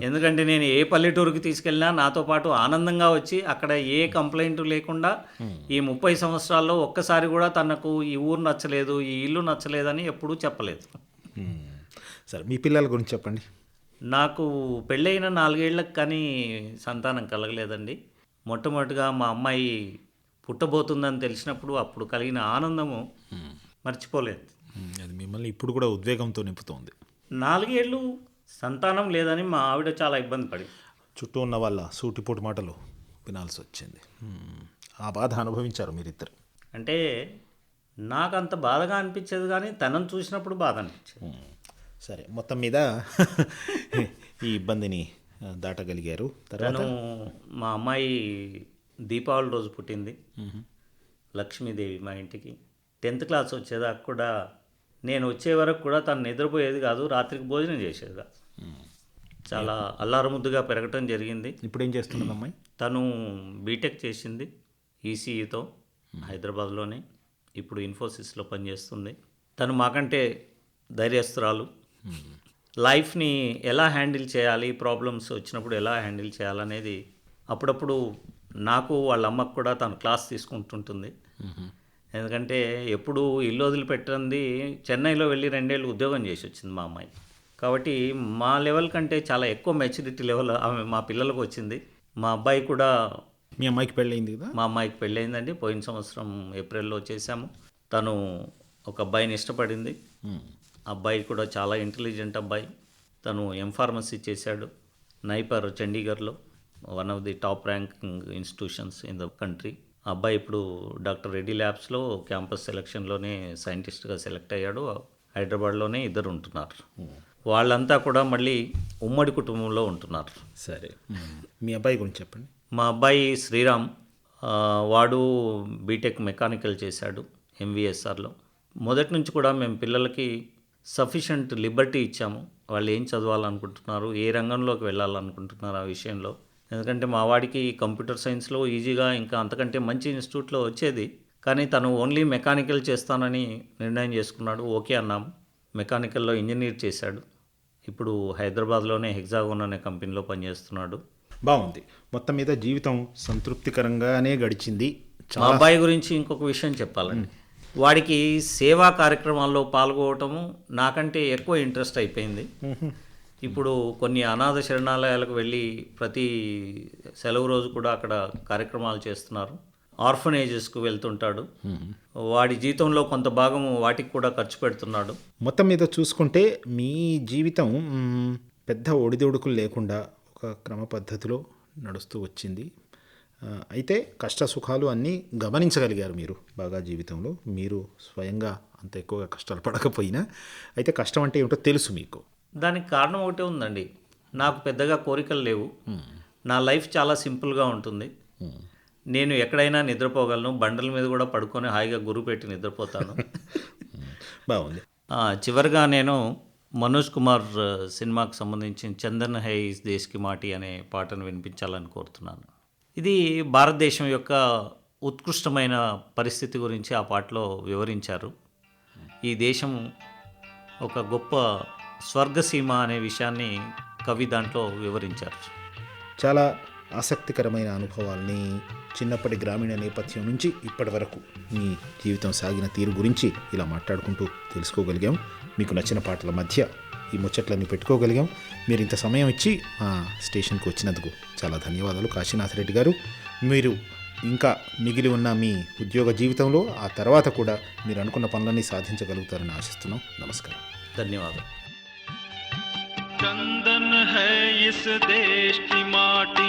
ఎందుకంటే నేను ఏ పల్లెటూరుకి తీసుకెళ్ళినా నాతో పాటు ఆనందంగా వచ్చి అక్కడ ఏ కంప్లైంట్ లేకుండా ఈ 30 సంవత్సరాల్లో ఒక్కసారి కూడా తనకు ఈ ఊరు నచ్చలేదు, ఈ ఇల్లు నచ్చలేదని ఎప్పుడూ చెప్పలేదు. సరే, మీ పిల్లల గురించి చెప్పండి. నాకు పెళ్ళైన 4 ఏళ్ళకి కానీ సంతానం కలగలేదండి. మొట్టమొదటిగా మా అమ్మాయి పుట్టబోతుందని తెలిసినప్పుడు అప్పుడు కలిగిన ఆనందము మర్చిపోలేదు. అది మిమ్మల్ని ఇప్పుడు కూడా ఉద్వేగంతో నింపుతోంది. 4 ఏళ్ళు సంతానం లేదని మా ఆవిడ చాలా ఇబ్బంది పడి చుట్టూ ఉన్న వాళ్ళ సూటిపోటు మాటలు వినాల్సి వచ్చింది. ఆ బాధ అనుభవించారు మీరిద్దరు. అంటే నాకు అంత బాధగా అనిపించేది, కానీ తనను చూసినప్పుడు బాధ అనిపించేది. సరే, మొత్తం మీద ఈ ఇబ్బందిని దాటగలిగారు. తను మా అమ్మాయి దీపావళి రోజు పుట్టింది, లక్ష్మీదేవి మా ఇంటికి. 10th క్లాస్ వచ్చేదాకా కూడా నేను వచ్చే వరకు కూడా తను నిద్రపోయేది కాదు, రాత్రికి భోజనం చేసేది కాదు. చాలా అల్లారముద్దుగా పెరగటం జరిగింది. ఇప్పుడు ఏం చేస్తున్నది అమ్మాయి? తను బీటెక్ చేసింది ఈసీఈతో హైదరాబాద్లోనే. ఇప్పుడు ఇన్ఫోసిస్లో పనిచేస్తుంది. తను మాకంటే ధైర్యస్తురాలు. లైఫ్ని ఎలా హ్యాండిల్ చేయాలి, ప్రాబ్లమ్స్ వచ్చినప్పుడు ఎలా హ్యాండిల్ చేయాలనేది అప్పుడప్పుడు నాకు వాళ్ళ అమ్మకు కూడా తను క్లాస్ తీసుకుంటుంటుంది. ఎందుకంటే ఎప్పుడు ఇల్లు వదిలిపెట్టింది చెన్నైలో వెళ్ళి 2 ఏళ్ళు ఉద్యోగం చేసి వచ్చింది మా అమ్మాయి. కాబట్టి మా లెవెల్ కంటే చాలా ఎక్కువ మెచ్యూరిటీ లెవెల్ ఆమె మా పిల్లలకు వచ్చింది. మా అబ్బాయి కూడా, మీ అమ్మాయికి పెళ్ళయింది కదా? మా అమ్మాయికి పెళ్ళయిందండి. పోయిన సంవత్సరం ఏప్రిల్లో చేశాము. తను ఒక అబ్బాయిని ఇష్టపడింది. అబ్బాయి కూడా చాలా ఇంటెలిజెంట్ అబ్బాయి. తను ఫార్మసీ చేశాడు నైపర్ చండీగఢ్లో, one of the top ranking institutions in the country. అబ్బాయి ఇప్పుడు డాక్టర్ రెడ్డి ల్యాబ్స్లో క్యాంపస్ సెలక్షన్లోనే సైంటిస్ట్గా సెలెక్ట్ అయ్యాడు. హైదరాబాద్లోనే ఇద్దరు ఉంటున్నారు. వాళ్ళంతా కూడా మళ్ళీ ఉమ్మడి కుటుంబంలో ఉంటున్నారు. సరే, మీ అబ్బాయి గురించి చెప్పండి. మా అబ్బాయి శ్రీరామ్, వాడు బీటెక్ మెకానికల్ చేశాడు ఎంవిఎస్ఆర్లో. మొదటి నుంచి కూడా మేము పిల్లలకి సఫిషియంట్ లిబర్టీ ఇచ్చాము. వాళ్ళు ఏం చదవాలనుకుంటున్నారు, ఏ రంగంలోకి వెళ్ళాలనుకుంటున్నారు ఆ విషయంలో. ఎందుకంటే మా వాడికి కంప్యూటర్ సైన్స్లో ఈజీగా ఇంకా అంతకంటే మంచి ఇన్స్టిట్యూట్లో వచ్చేది. కానీ తను ఓన్లీ మెకానికల్ చేస్తానని నిర్ణయం చేసుకున్నాడు. ఓకే అన్నాం. మెకానికల్లో ఇంజనీర్ చేశాడు. ఇప్పుడు హైదరాబాద్లోనే హెగ్జాగోన్ అనే కంపెనీలో పనిచేస్తున్నాడు. బాగుంది. మొత్తం మీద జీవితం సంతృప్తికరంగానే గడిచింది. మా అబ్బాయి గురించి ఇంకొక విషయం చెప్పాలండి. వాడికి సేవా కార్యక్రమాల్లో పాల్గొనటము నాకంటే ఎక్కువ ఇంట్రెస్ట్ అయిపోయింది. ఇప్పుడు కొన్ని అనాథ శరణాలయాలకు వెళ్ళి ప్రతి సెలవు రోజు కూడా అక్కడ కార్యక్రమాలు చేస్తున్నారు. ఆర్ఫనేజెస్కు వెళ్తుంటాడు. వాడి జీతంలో కొంత భాగం వాటికి కూడా ఖర్చు పెడుతున్నాడు. మొత్తం మీద చూసుకుంటే మీ జీవితం పెద్ద ఒడిదొడుకులు లేకుండా ఒక క్రమ పద్ధతిలో నడుస్తూ వచ్చింది. అయితే కష్ట సుఖాలు అన్నీ గమనించగలిగారు మీరు బాగా జీవితంలో. మీరు స్వయంగా అంత ఎక్కువగా కష్టాలు పడకపోయినా అయితే కష్టం అంటే ఏమిటో తెలుసు మీకు. దానికి కారణం ఒకటే ఉందండి. నాకు పెద్దగా కోరికలు లేవు. నా లైఫ్ చాలా సింపుల్గా ఉంటుంది. నేను ఎక్కడైనా నిద్రపోగలను. బండల మీద కూడా పడుకొని హాయిగా గురువు పెట్టి నిద్రపోతాను. బాగుంది. చివరిగా నేను మనోజ్ కుమార్ సినిమాకు సంబంధించిన చందన్ హై ఇస్ దేశ్ కి మాటి అనే పాటను వినిపించాలని కోరుతున్నాను. ఇది భారతదేశం యొక్క ఉత్కృష్టమైన పరిస్థితి గురించి ఆ పాటలో వివరించారు. ఈ దేశం ఒక గొప్ప స్వర్గసీమ అనే విషయాన్ని కవి దాంట్లో వివరించారు. చాలా ఆసక్తికరమైన అనుభవాల్ని చిన్నప్పటి గ్రామీణ నేపథ్యం నుంచి ఇప్పటి వరకు మీ జీవితం సాగిన తీరు గురించి ఇలా మాట్లాడుకుంటూ తెలుసుకోగలిగాం. మీకు నచ్చిన పాటల మధ్య ఈ ముచ్చట్లన్నీ పెట్టుకోగలిగాం. మీరు ఇంత సమయం ఇచ్చి మా స్టేషన్కి వచ్చినందుకు చాలా ధన్యవాదాలు కాశీనాథ్ రెడ్డి గారు. మీరు ఇంకా మిగిలి ఉన్న మీ ఉద్యోగ జీవితంలో ఆ తర్వాత కూడా మీరు అనుకున్న పనులన్నీ సాధించగలుగుతారని ఆశిస్తున్నాం. నమస్కారం. ధన్యవాదాలు. चंदन है इस देश की माटी,